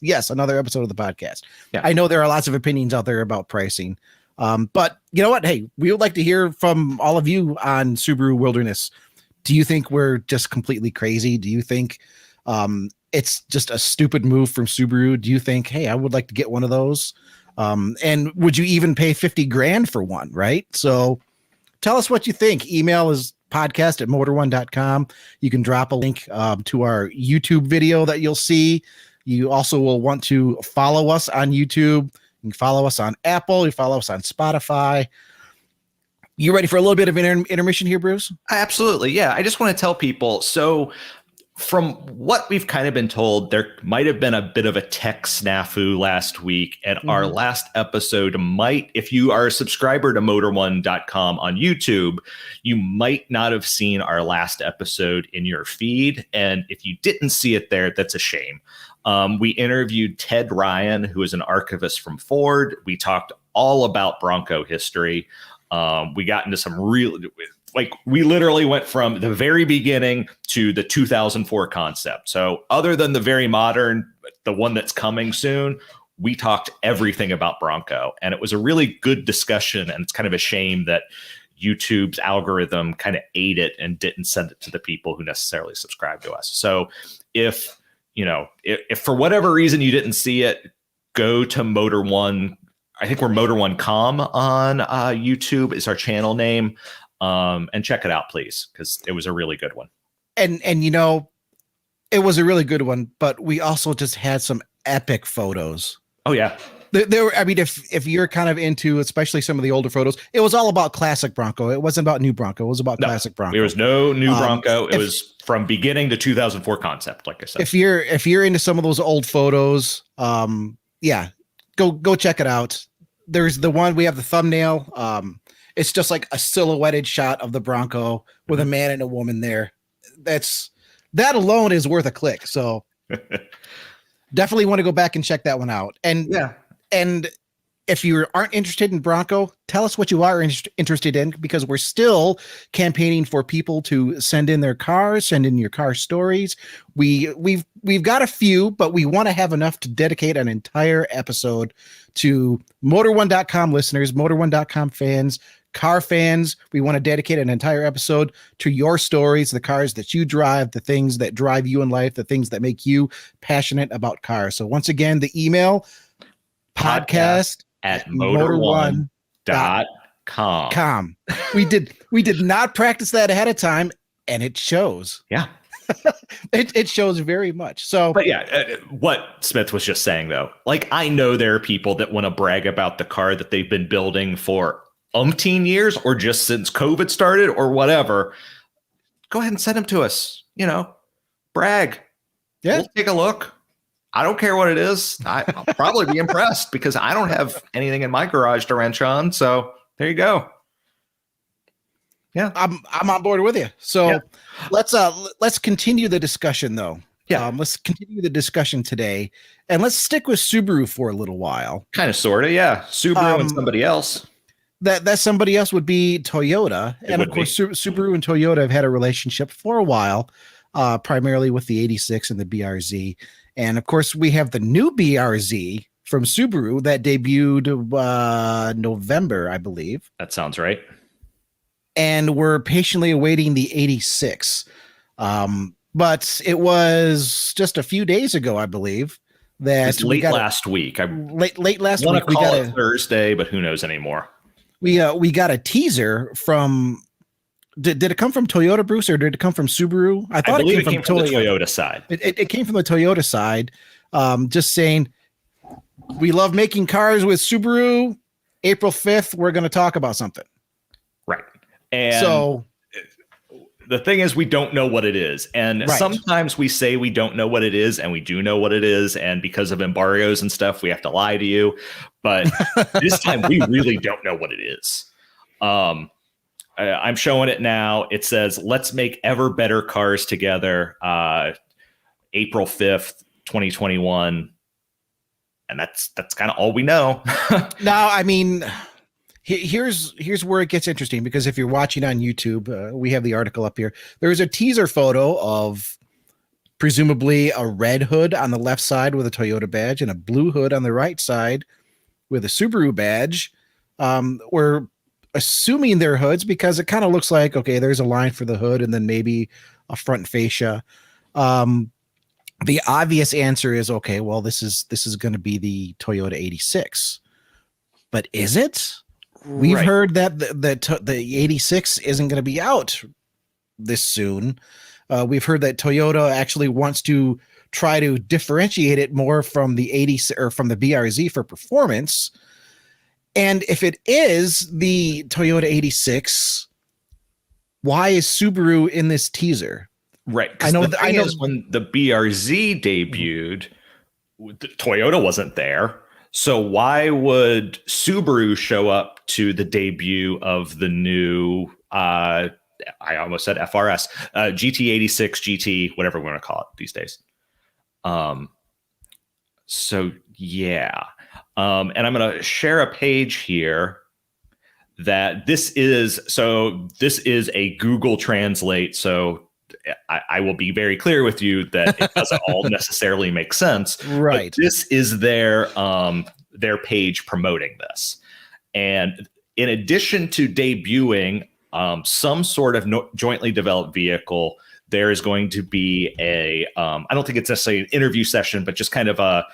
Yes, another episode of the podcast. Yeah. I know there are lots of opinions out there about pricing. But you know what? Hey, we would like to hear from all of you on Subaru Wilderness. Do you think we're just completely crazy? Do you think it's just a stupid move from Subaru? Do you think, hey, I would like to get one of those? And would you even pay $50,000 for one? Right. So tell us what you think. Email is podcast@motor1.com. You can drop a link to our YouTube video that you'll see. You also will want to follow us on YouTube. You can follow us on Apple. You follow us on Spotify. You ready for a little bit of an intermission here, Bruce? Absolutely. Yeah. I just want to tell people. So from what we've kind of been told, there might have been a bit of a tech snafu last week. And our last episode might, if you are a subscriber to motor1.com on YouTube, you might not have seen our last episode in your feed. And if you didn't see it there, that's a shame. We interviewed Ted Ryan, who is an archivist from Ford. We talked all about Bronco history. We got into some we literally went from the very beginning to the 2004 concept. So other than the very modern, the one that's coming soon, we talked everything about Bronco, and it was a really good discussion. And it's kind of a shame that YouTube's algorithm kind of ate it and didn't send it to the people who necessarily subscribe to us. So if for whatever reason you didn't see it, go to Motor One. I think we're Motor1.com on YouTube is our channel name. And check it out, please, because it was a really good one. And it was a really good one, but we also just had some epic photos. Oh, yeah. There were, I mean, if you're kind of into, especially some of the older photos, it was all about classic Bronco. It wasn't about new Bronco. It was about classic Bronco. There was no new Bronco. It was from beginning to 2004 concept, like I said. If you're into some of those old photos, go check it out. There's the one, we have the thumbnail. It's just like a silhouetted shot of the Bronco with a man and a woman there. That alone is worth a click. So definitely want to go back and check that one out. And if you aren't interested in Bronco, tell us what you are interested in, because we're still campaigning for people to send in their cars, send in your car stories. We've got a few, but we want to have enough to dedicate an entire episode to Motor1.com listeners, Motor1.com fans, car fans. We want to dedicate an entire episode to your stories, the cars that you drive, the things that drive you in life, the things that make you passionate about cars. So once again, the email, podcast@motor1.com. We did not practice that ahead of time, and it shows. Yeah. It shows very much. So, but what Smith was just saying, though, like, I know there are people that want to brag about the car that they've been building for umpteen years, or just since COVID started, or whatever. Go ahead and send them to us. Brag. Yeah, we'll take a look. I don't care what it is. I'll probably be impressed because I don't have anything in my garage to wrench on. So there you go. Yeah, I'm on board with you. So Yeah. let's continue the discussion though. Yeah. Let's continue the discussion today, and let's stick with Subaru for a little while. Kind of, sort of. Yeah. Subaru and somebody else. That somebody else would be Toyota, and of course Subaru and Toyota have had a relationship for a while, primarily with the 86 and the BRZ, and of course we have the new BRZ from Subaru that debuted November, I believe. That sounds right. And we're patiently awaiting the 86. But it was just a few days ago, I believe, that late last week. Late last week. We got it Thursday, but who knows anymore? We got a teaser from. Did it come from Toyota, Bruce, or did it come from Subaru? I believe it came from the Toyota side. It came from the Toyota side, just saying, we love making cars with Subaru. April 5th, we're going to talk about something. Right. And so the thing is, we don't know what it is. And sometimes we say we don't know what it is, and we do know what it is. And because of embargoes and stuff, we have to lie to you. But this time, we really don't know what it is. I'm showing it now. It says, "Let's make ever better cars together." April 5th, 2021. And that's kind of all we know. Now, I mean, here's where it gets interesting, because if you're watching on YouTube, we have the article up here. There's a teaser photo of presumably a red hood on the left side with a Toyota badge and a blue hood on the right side with a Subaru badge. We're assuming they're hoods because it kind of looks like, okay, there's a line for the hood and then maybe a front fascia. The obvious answer is, okay, well, this is going to be the Toyota 86, but is it? We've heard that the 86 isn't going to be out this soon. We've heard that Toyota actually wants to try to differentiate it more from the 80 or from the BRZ for performance. And if it is the Toyota 86, why is Subaru in this teaser? Right. I know when the BRZ debuted, Toyota wasn't there. So why would Subaru show up to the debut of the new, I almost said FRS, GT86, GT, whatever we want to call it these days. So yeah. And I'm going to share a page here that this is a Google Translate. So I will be very clear with you that it doesn't all necessarily make sense. Right. But this is their page promoting this. And in addition to debuting some sort of jointly developed vehicle, there is going to be I don't think it's necessarily an interview session, but just kind of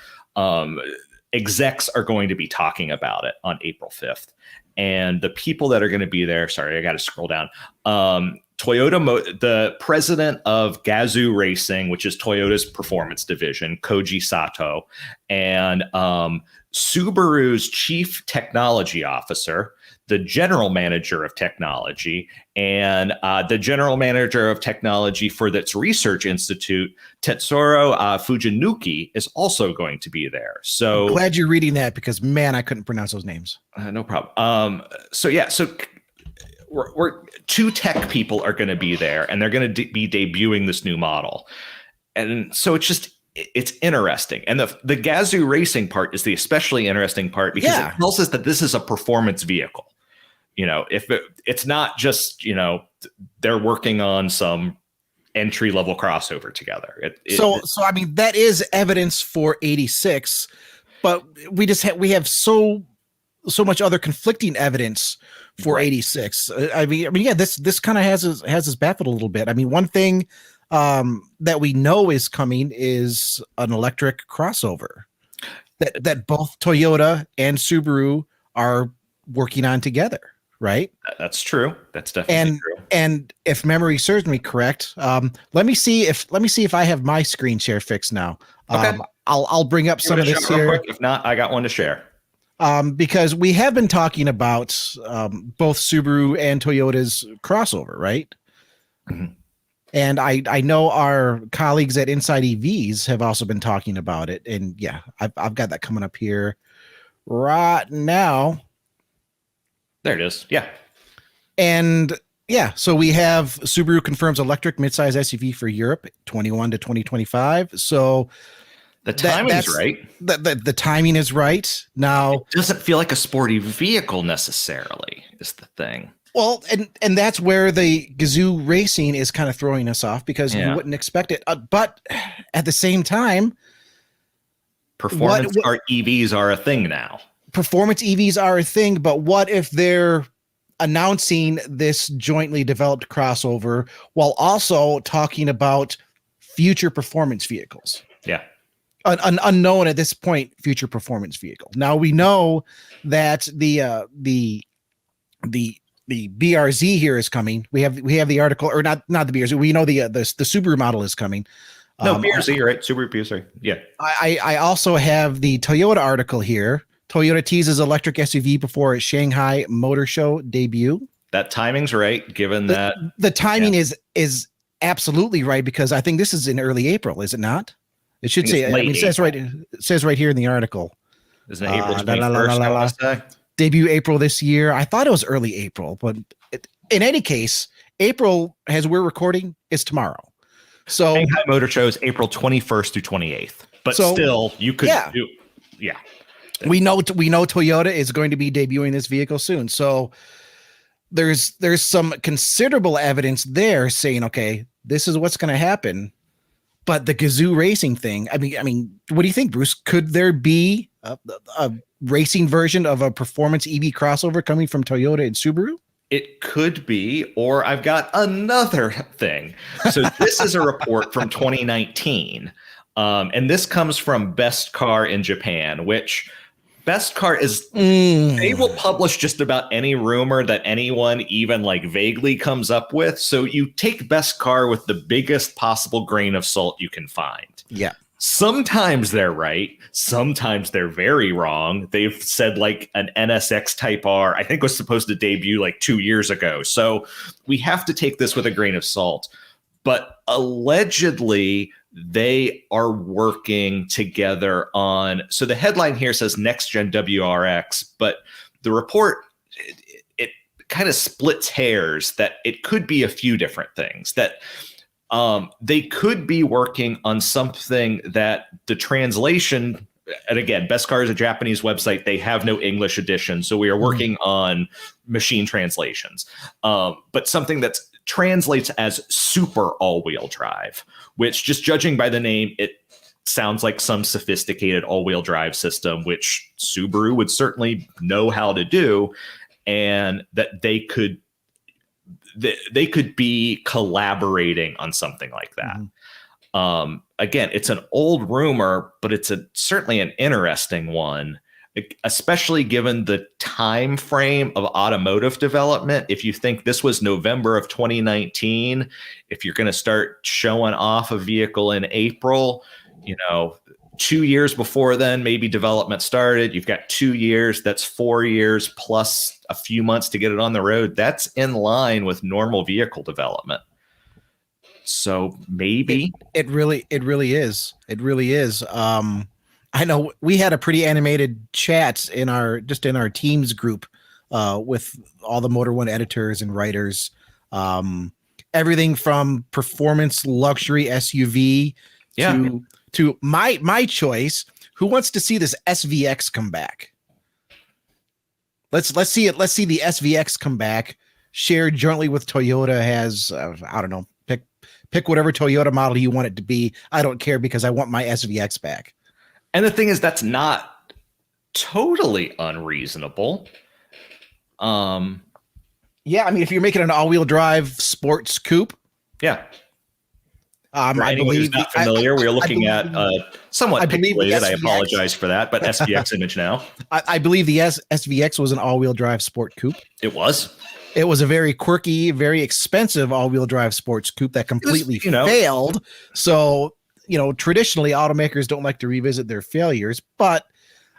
execs are going to be talking about it on April 5th. And the people that are going to be there, sorry, I got to scroll down. Toyota, the president of Gazoo Racing, which is Toyota's performance division, Koji Sato, and Subaru's chief technology officer, the general manager of technology, and the general manager of technology for its research institute, Tetsuro Fujinuki, is also going to be there. So I'm glad you're reading that, because man, I couldn't pronounce those names. No problem. So we're two tech people are going to be there, and they're going to be debuting this new model. And so it's interesting. And the Gazoo Racing part is the especially interesting part, because it tells us that this is a performance vehicle. You know, if it's not just, they're working on some entry level crossover together. So I mean, that is evidence for 86, but we have so much other conflicting evidence for 86. I mean, yeah, this kind of has us baffled a little bit. I mean, one thing that we know is coming is an electric crossover that both Toyota and Subaru are working on together, right? That's true. That's definitely true. And if memory serves me correct, let me see if I have my screen share fixed now. Okay. I'll bring up some of this here. Quick. If not, I got one to share. Because we have been talking about both Subaru and Toyota's crossover, right? Mm-hmm. And I know our colleagues at Inside EVs have also been talking about it. And yeah, I've got that coming up here right now. There it is. Yeah. And yeah, so we have Subaru confirms electric midsize SUV for Europe, 21 to 2025. So the timing's right. The timing is right. Now, it doesn't feel like a sporty vehicle necessarily is the thing. Well, and that's where the Gazoo Racing is kind of throwing us off because you wouldn't expect it. But at the same time, performance car EVs are a thing now. Performance EVs are a thing, but what if they're announcing this jointly developed crossover while also talking about future performance vehicles? Yeah. An unknown at this point future performance vehicle. Now we know that the BRZ here is coming. We have the article, or not the BRZ. We know the Subaru model is coming. No, BRZ, right? Subaru BRZ. Yeah. I also have the Toyota article here. Toyota teases electric SUV before its Shanghai Motor Show debut. That timing's right, given that the timing is absolutely right, because I think this is in early April, is it not? It should say. I mean, it says right here in the article. Isn't it April 21st? I want to say. Debut April this year. I thought it was early April, but in any case, April, as we're recording, is tomorrow. So Shanghai Motor Show is April 21st through 28th. But still, you could do. Yeah. We know Toyota is going to be debuting this vehicle soon. So there's some considerable evidence there saying, okay, this is what's going to happen. But the Gazoo Racing thing, I mean, what do you think, Bruce? Could there be a racing version of a performance EV crossover coming from Toyota and Subaru? It could be, or I've got another thing. So this is a report from 2019, and this comes from Best Car in Japan, which Best Car is, they will publish just about any rumor that anyone even like vaguely comes up with. So you take Best Car with the biggest possible grain of salt you can find. Yeah. Sometimes they're right. Sometimes they're very wrong. They've said like an NSX Type R, I think was supposed to debut like 2 years ago. So we have to take this with a grain of salt. But allegedly, they are working together on. So the headline here says Next Gen WRX, but the report, it kind of splits hairs that it could be a few different things. That they could be working on something that the translation, and again, Best Car is a Japanese website. They have no English edition. So we are working on machine translations, but something that translates as super all-wheel drive, which, just judging by the name, it sounds like some sophisticated all-wheel drive system, which Subaru would certainly know how to do, and that they could be collaborating on something like that. Again, it's an old rumor, but it's certainly an interesting one, especially given the time frame of automotive development. If you think this was November of 2019, if you're going to start showing off a vehicle in April, 2 years before then, maybe development started. You've got 2 years. That's 4 years plus a few months to get it on the road. That's in line with normal vehicle development. So maybe it really is. It really is. I know we had a pretty animated chat in our Teams group with all the Motor One editors and writers. Everything from performance luxury SUV to my choice. Who wants to see this SVX come back? Let's see it. Let's see the SVX come back, shared jointly with Toyota. Has I don't know. Pick whatever Toyota model you want it to be. I don't care, because I want my SVX back. And the thing is, that's not totally unreasonable. Yeah, I mean, if you're making an all-wheel drive sports coupe, yeah. I believe, not familiar, we're looking at somewhat pixelated. I apologize for that, but SVX image now. I believe the SVX was an all-wheel drive sport coupe. It was. It was a very quirky, very expensive all-wheel drive sports coupe that completely failed. So, traditionally automakers don't like to revisit their failures, but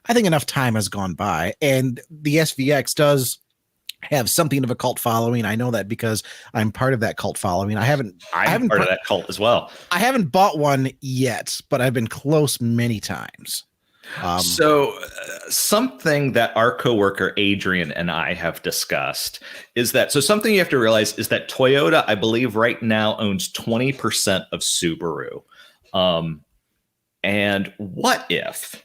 I think enough time has gone by, and the SVX does have something of a cult following. I know that because I'm part of that cult following. I'm part of that cult as well. I haven't bought one yet, but I've been close many times. So something that our coworker Adrian and I have discussed is that, so something you have to realize is that Toyota, I believe right now owns 20% of Subaru. And what if,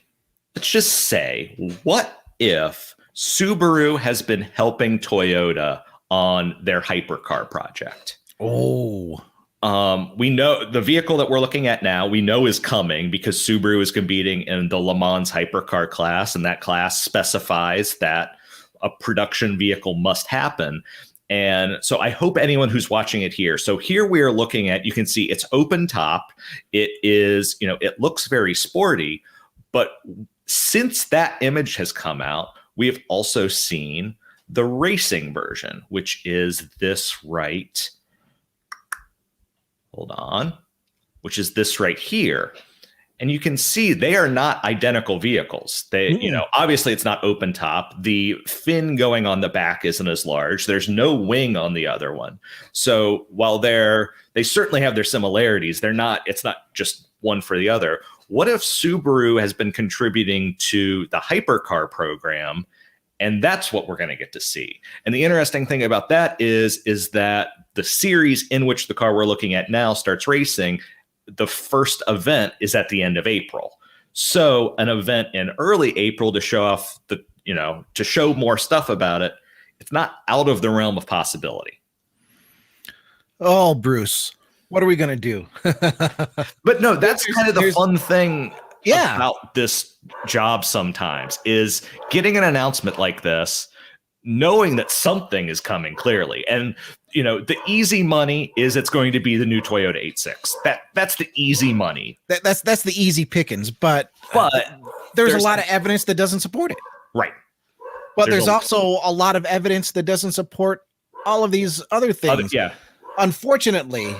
let's just say, what if Subaru has been helping Toyota on their hypercar project? Oh, we know the vehicle that we're looking at now, we know is coming because Subaru is competing in the Le Mans hypercar class, and that class specifies that a production vehicle must happen. And so I hope anyone who's watching it here. So here we are looking at, you can see it's open top. It is, it looks very sporty, but since that image has come out, we have also seen the racing version, which is this right. Hold on, which is this right here. And you can see they are not identical vehicles. They, obviously it's not open top. The fin going on the back isn't as large. There's no wing on the other one. So while they certainly have their similarities, it's not just one for the other. What if Subaru has been contributing to the hypercar program? And that's what we're going to get to see. And the interesting thing about that is that the series in which the car we're looking at now starts racing, the first event is at the end of April. So an event in early April to show off to show more stuff about it, it's not out of the realm of possibility. Oh, Bruce, what are we going to do? But no, that's kind of the fun thing about this job sometimes is getting an announcement like this, knowing that something is coming clearly. And the easy money is it's going to be the new Toyota 86. That's the easy money. That's the easy pickings, but there's a lot of evidence that doesn't support it. Right. But there's also a lot of evidence that doesn't support all of these other things. Unfortunately,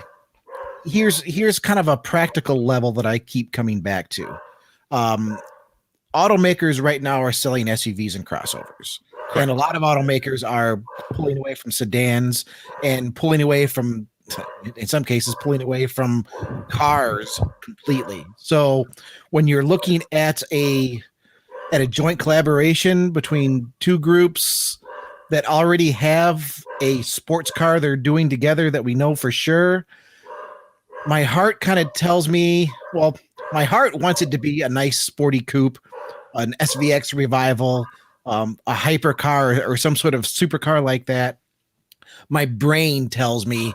here's kind of a practical level that I keep coming back to. Automakers right now are selling SUVs and crossovers. Correct. And a lot of automakers are pulling away from sedans and pulling away from, in some cases, pulling away from cars completely. So when you're looking at a joint collaboration between two groups that already have a sports car they're doing together that we know for sure, my heart kind of tells me, well, my heart wants it to be a nice sporty coupe, an SVX revival, a hypercar or some sort of supercar like that. My brain tells me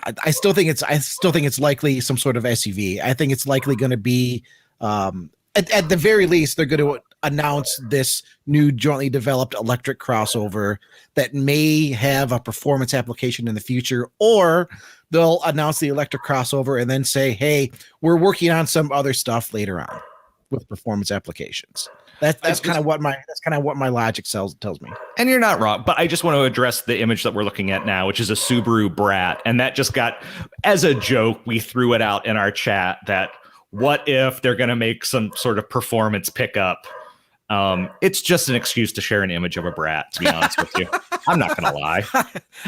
I still think it's likely some sort of SUV. I think it's likely going to be at the very least they're going to announce this new jointly developed electric crossover that may have a performance application in the future, or they'll announce the electric crossover and then say, hey, we're working on some other stuff later on with performance applications. That's kind of what my logic tells me. And you're not wrong, but I just want to address the image that we're looking at now, which is a Subaru Brat. And that just got, as a joke, we threw it out in our chat that what if they're going to make some sort of performance pickup? It's just an excuse to share an image of a Brat, to be honest with you. I'm not going to lie.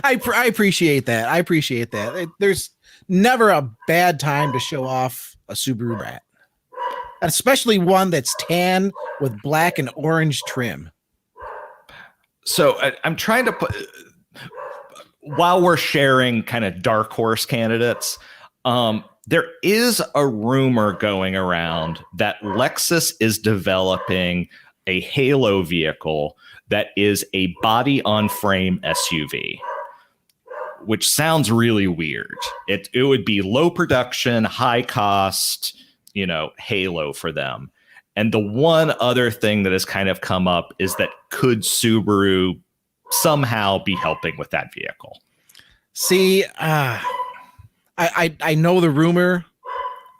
I appreciate that. I appreciate that. There's never a bad time to show off a Subaru Brat. Especially one that's tan with black and orange trim. So I'm trying to put, while we're sharing kind of dark horse candidates, there is a rumor going around that Lexus is developing a halo vehicle that is a body on frame SUV, which sounds really weird. It would be low production, high cost, halo for them. And the one other thing that has kind of come up is that could Subaru somehow be helping with that vehicle? See, I know the rumor.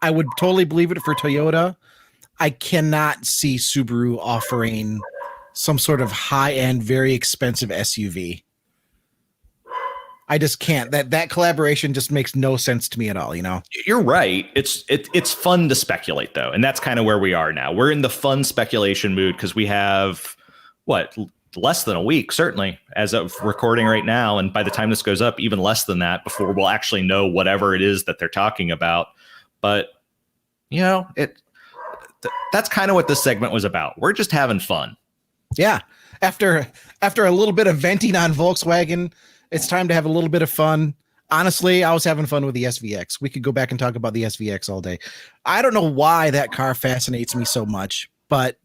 I would totally believe it for Toyota. I cannot see Subaru offering some sort of high-end, very expensive SUV. I just can't. That collaboration just makes no sense to me at all, You're right. It's fun to speculate, though. And that's kind of where we are now. We're in the fun speculation mood because we have, less than a week, certainly, as of recording right now. And by the time this goes up, even less than that before we'll actually know whatever it is that they're talking about. But, you know, that's kind of what this segment was about. We're just having fun. Yeah. After a little bit of venting on Volkswagen, it's time to have a little bit of fun. Honestly, I was having fun with the SVX. We could go back and talk about the SVX all day. I don't know why that car fascinates me so much, but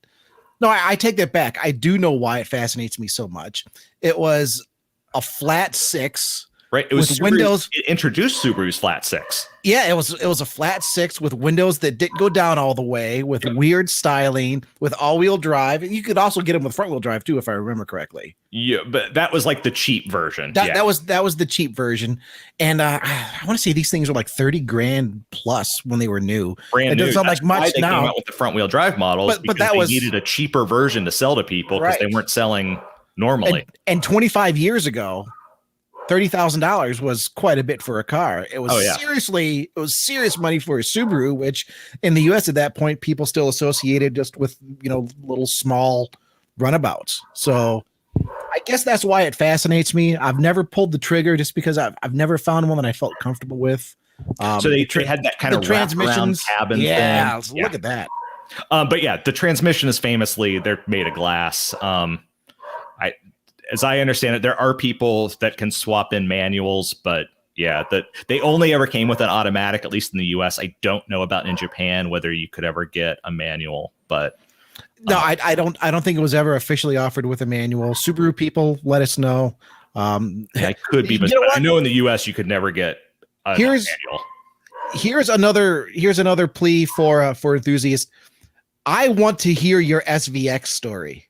no, I take that back. I do know why it fascinates me so much. It was a flat six. Right. It was with windows. It introduced Subaru's flat six. Yeah, it was a flat six with windows that didn't go down all the way, with weird styling, with all-wheel drive. You could also get them with front-wheel drive too, if I remember correctly. Yeah, but that was like the cheap version. That was the cheap version, and I want to say these things were like $30,000 plus when they were new. Brand new. It doesn't like much they now. Came out with the front-wheel drive models, but that they needed a cheaper version to sell to people because they weren't selling normally. And 25 years ago, $30,000 was quite a bit for a car. It was serious money for a Subaru, which in the US at that point, people still associated just with, little small runabouts. So I guess that's why it fascinates me. I've never pulled the trigger just because I've never found one that I felt comfortable with. So they had that kind of transmissions cabin thing. Look at that. But yeah, the transmission is famously, they're made of glass. As I understand it, there are people that can swap in manuals, but yeah, that they only ever came with an automatic, at least in the US. I don't know about in Japan whether you could ever get a manual, but no, I don't think it was ever officially offered with a manual. Subaru people, let us know. I could be, but I know in the US you could never get a manual. Here's another plea for enthusiasts. I want to hear your SVX story.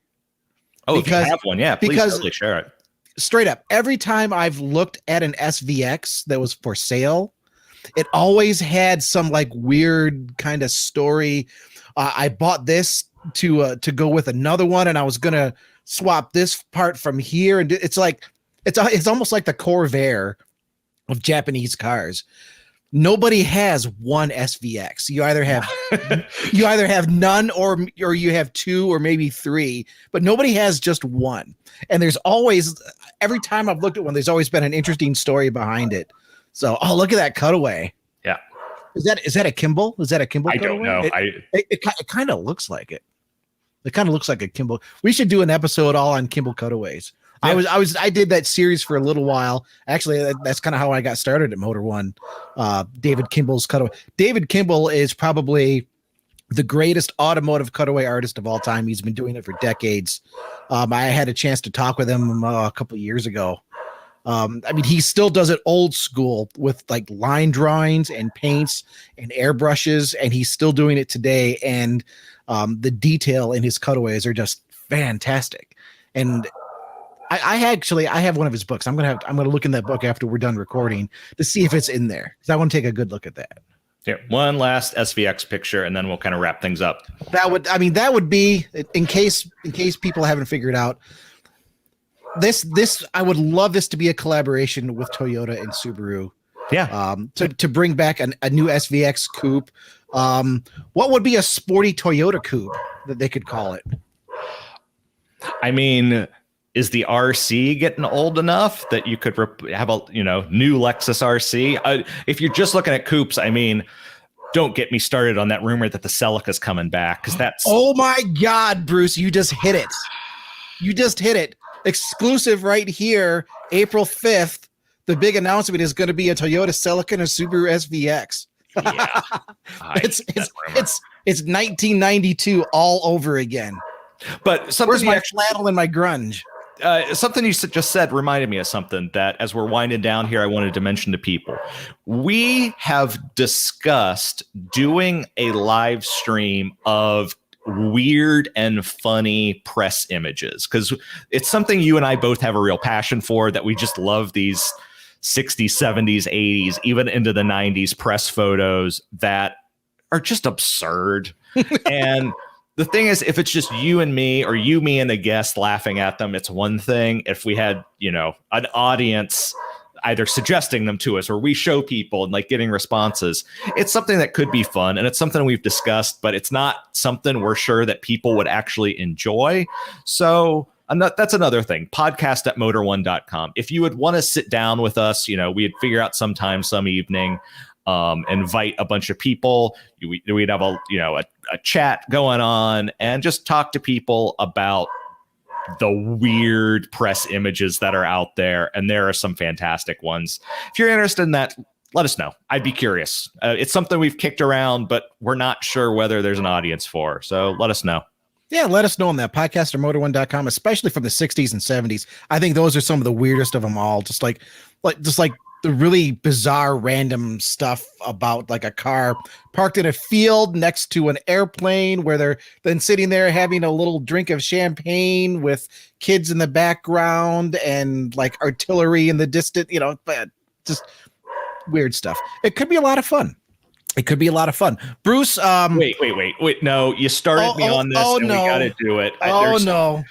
Oh, if you have one, yeah, please totally share it. Straight up, every time I've looked at an SVX that was for sale, it always had some like weird kind of story. I bought this to go with another one, and I was gonna swap this part from here, and it's almost like the Corvair of Japanese cars. Nobody has one SVX. You either have none or you have two or maybe three, but nobody has just one. And there's always, every time I've looked at one, there's always been an interesting story behind it. So, look at that cutaway. Yeah. Is that a Kimball? Is that a Kimball? I don't know. It kind of looks like it. It kind of looks like a Kimball. We should do an episode all on Kimball cutaways. Yeah. I did that series for a little while. Actually, that's kind of how I got started at Motor One. David Kimball's cutaway. David Kimball is probably the greatest automotive cutaway artist of all time. He's been doing it for decades. I had a chance to talk with him a couple of years ago. He still does it old school with like line drawings and paints and airbrushes, and he's still doing it today. And the detail in his cutaways are just fantastic. And I have one of his books. I'm gonna look in that book after we're done recording to see if it's in there, because I want to take a good look at that. Yeah, one last SVX picture, and then we'll kind of wrap things up. That would be, in case people haven't figured out, this I would love this to be a collaboration with Toyota and Subaru. Yeah. To bring back a new SVX coupe. What would be a sporty Toyota coupe that they could call it? I mean, is the RC getting old enough that you could have a new Lexus RC? If you're just looking at coupes, I mean, don't get me started on that rumor that the Celica's coming back, because that's oh my God, Bruce, you just hit it. Exclusive right here, April 5th. The big announcement is going to be a Toyota Celica and a Subaru SVX. Yeah, it's 1992 all over again. But where's my flannel and my grunge? Something you just said reminded me of something that, as we're winding down here, I wanted to mention to people. We have discussed doing a live stream of weird and funny press images, because it's something you and I both have a real passion for, that we just love these 60s, 70s, 80s, even into the 90s press photos that are just absurd. And the thing is, if it's just you and me, or you, me, and a guest laughing at them, it's one thing. If we had, an audience either suggesting them to us, or we show people and like getting responses, it's something that could be fun. And it's something we've discussed, but it's not something we're sure that people would actually enjoy. So That's another thing. Podcast at motor1.com. If you would want to sit down with us, we'd figure out some time, some evening, invite a bunch of people. We'd have a chat going on and just talk to people about the weird press images that are out there. And there are some fantastic ones. If you're interested in that, let us know. I'd be curious. It's something we've kicked around, but we're not sure whether there's an audience for. So let us know. Yeah, let us know on that podcast or motor1.com, especially from the 60s and 70s. I think those are some of the weirdest of them all. Just like the really bizarre random stuff about like a car parked in a field next to an airplane where they're then sitting there having a little drink of champagne with kids in the background and like artillery in the distance, but just weird stuff. It could be a lot of fun. Bruce, wait. No, you started me on this and we got to do it. No.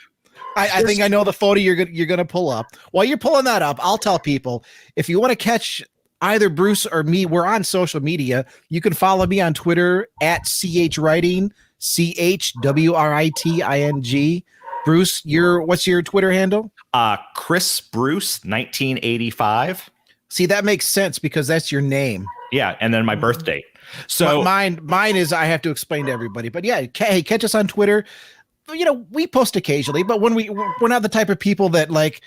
I think I know the photo you're gonna pull up. While you're pulling that up, I'll tell people if you want to catch either Bruce or me, we're on social media. You can follow me on Twitter at CHWriting, CHWRITING. Bruce, what's your Twitter handle? Chris Bruce 1985. See, that makes sense because that's your name. Yeah, and then my birth date. So mine is I have to explain to everybody. But yeah, hey, catch us on Twitter. We post occasionally, but when we're not the type of people that like,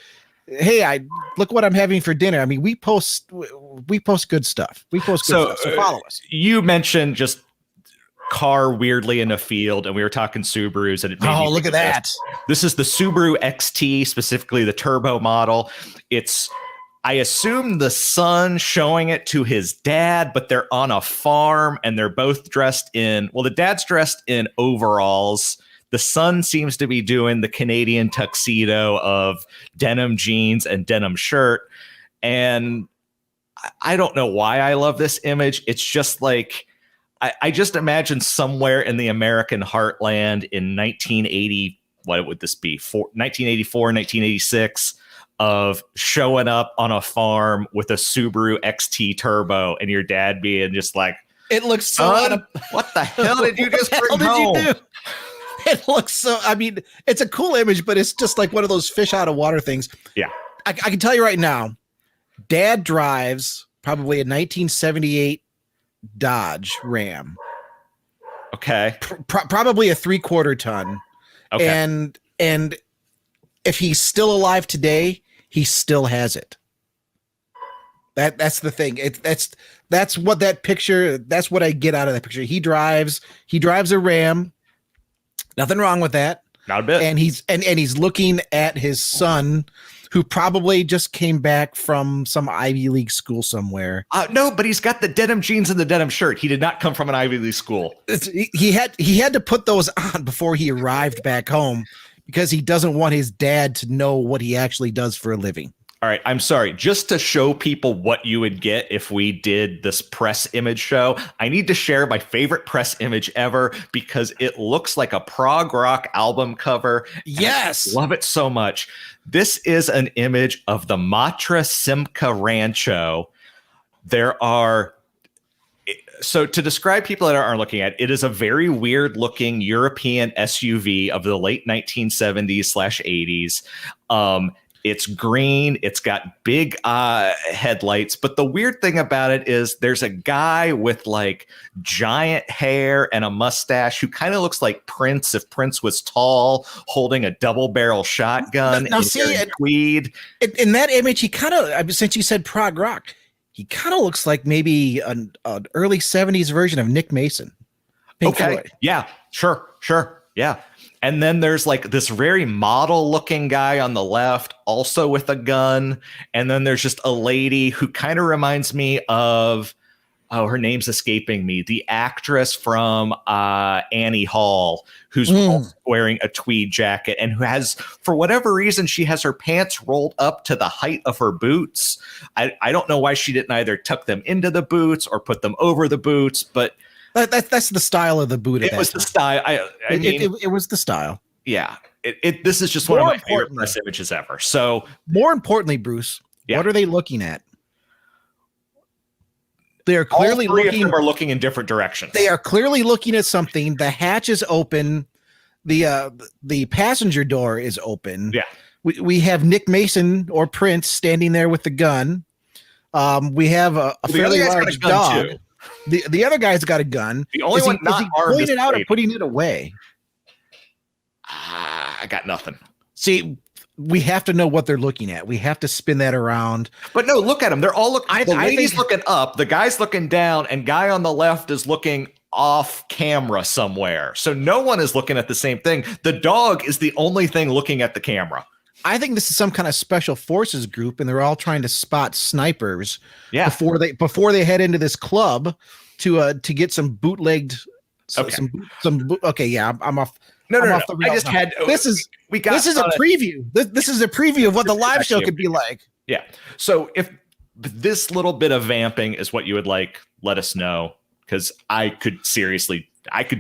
hey, look what I'm having for dinner. I mean, we post good stuff. So follow us. You mentioned just car weirdly in a field, and we were talking Subarus, and it made me look at that. This is the Subaru XT, specifically the turbo model. I assume the son showing it to his dad, but they're on a farm and they're both dressed the dad's dressed in overalls. The son seems to be doing the Canadian tuxedo of denim jeans and denim shirt. And I don't know why I love this image. It's just like, I just imagine somewhere in the American heartland in 1980, what would this be? 1984, 1986. Of showing up on a farm with a Subaru XT turbo and your dad being just like, it looks so what the hell did you just bring home? You do? It looks so, I mean, it's a cool image, but it's just like one of those fish out of water things. Yeah. I can tell you right now, Dad drives probably a 1978 Dodge Ram. Okay. Probably a 3/4 ton. Okay. And if he's still alive today, he still has it. That's the thing. That's what that picture. That's what I get out of that picture. He drives a Ram. Nothing wrong with that. Not a bit. And he's looking at his son, who probably just came back from some Ivy League school somewhere. No, but he's got the denim jeans and the denim shirt. He did not come from an Ivy League school. He had to put those on before he arrived back home, because he doesn't want his dad to know what he actually does for a living. All right, I'm sorry. Just to show people what you would get if we did this press image show, I need to share my favorite press image ever because it looks like a prog rock album cover. Yes. I love it so much. This is an image of the Matra Simca Rancho. So to describe people that aren't looking at it, is a very weird looking European SUV of the late 1970s/80s. It's green. It's got big headlights. But the weird thing about it is there's a guy with like giant hair and a mustache who kind of looks like Prince if Prince was tall, holding a double barrel shotgun. Now see, tweed. In that image, he kind of, since you said prog rock, he kind of looks like maybe an early 70s version of Nick Mason. Pink Floyd. Yeah, sure. Yeah. And then there's like this very model looking guy on the left, also with a gun. And then there's just a lady who kind of reminds me of, her name's escaping me, the actress from Annie Hall, who's also wearing a tweed jacket and who has, for whatever reason, she has her pants rolled up to the height of her boots. I don't know why she didn't either tuck them into the boots or put them over the boots, but that's the style of the boot. It was the style. I mean, it was the style. Yeah. This is just one of my favorite press images ever. So more importantly, Bruce, what are they looking at? They are clearly looking in different directions. They are clearly looking at something. The hatch is open. the passenger door is open. Yeah. We have Nick Mason or Prince standing there with the gun. We have a fairly large dog. The other guy's got a gun. The only one not armed pulling it out or putting it away? I got nothing. See, we have to know what they're looking at. We have to spin that around. But no, look at them. They're all looking. The lady's looking up. The guy's looking down, and guy on the left is looking off camera somewhere. So no one is looking at the same thing. The dog is the only thing looking at the camera. I think this is some kind of special forces group, and they're all trying to spot snipers before they head into this club to get some bootlegged. I'm off. No. I just had this is a preview. This is a preview of what the live show could be like. Yeah. So if this little bit of vamping is what you would like, let us know, because I could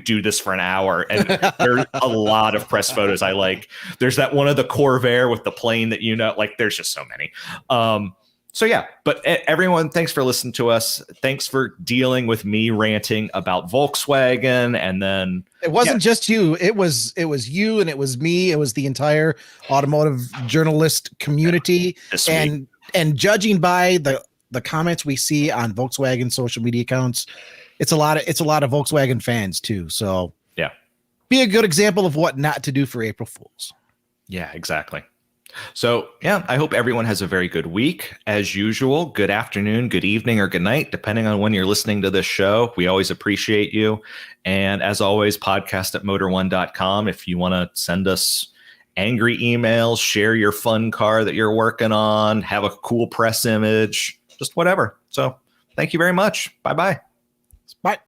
do this for an hour, and there's a lot of press photos I like. There's that one of the Corvair with the plane that like there's just so many. So yeah, but everyone, thanks for listening to us. Thanks for dealing with me ranting about Volkswagen, and then it wasn't just you. It was you, and it was me. It was the entire automotive journalist community, and judging by the comments we see on Volkswagen social media accounts, it's a lot of Volkswagen fans too. So yeah, be a good example of what not to do for April Fools. Yeah, exactly. So yeah, I hope everyone has a very good week. As usual, good afternoon, good evening, or good night, depending on when you're listening to this show. We always appreciate you. And as always, podcast@motor1.com. If you want to send us angry emails, share your fun car that you're working on, have a cool press image, just whatever. So thank you very much. Bye-bye.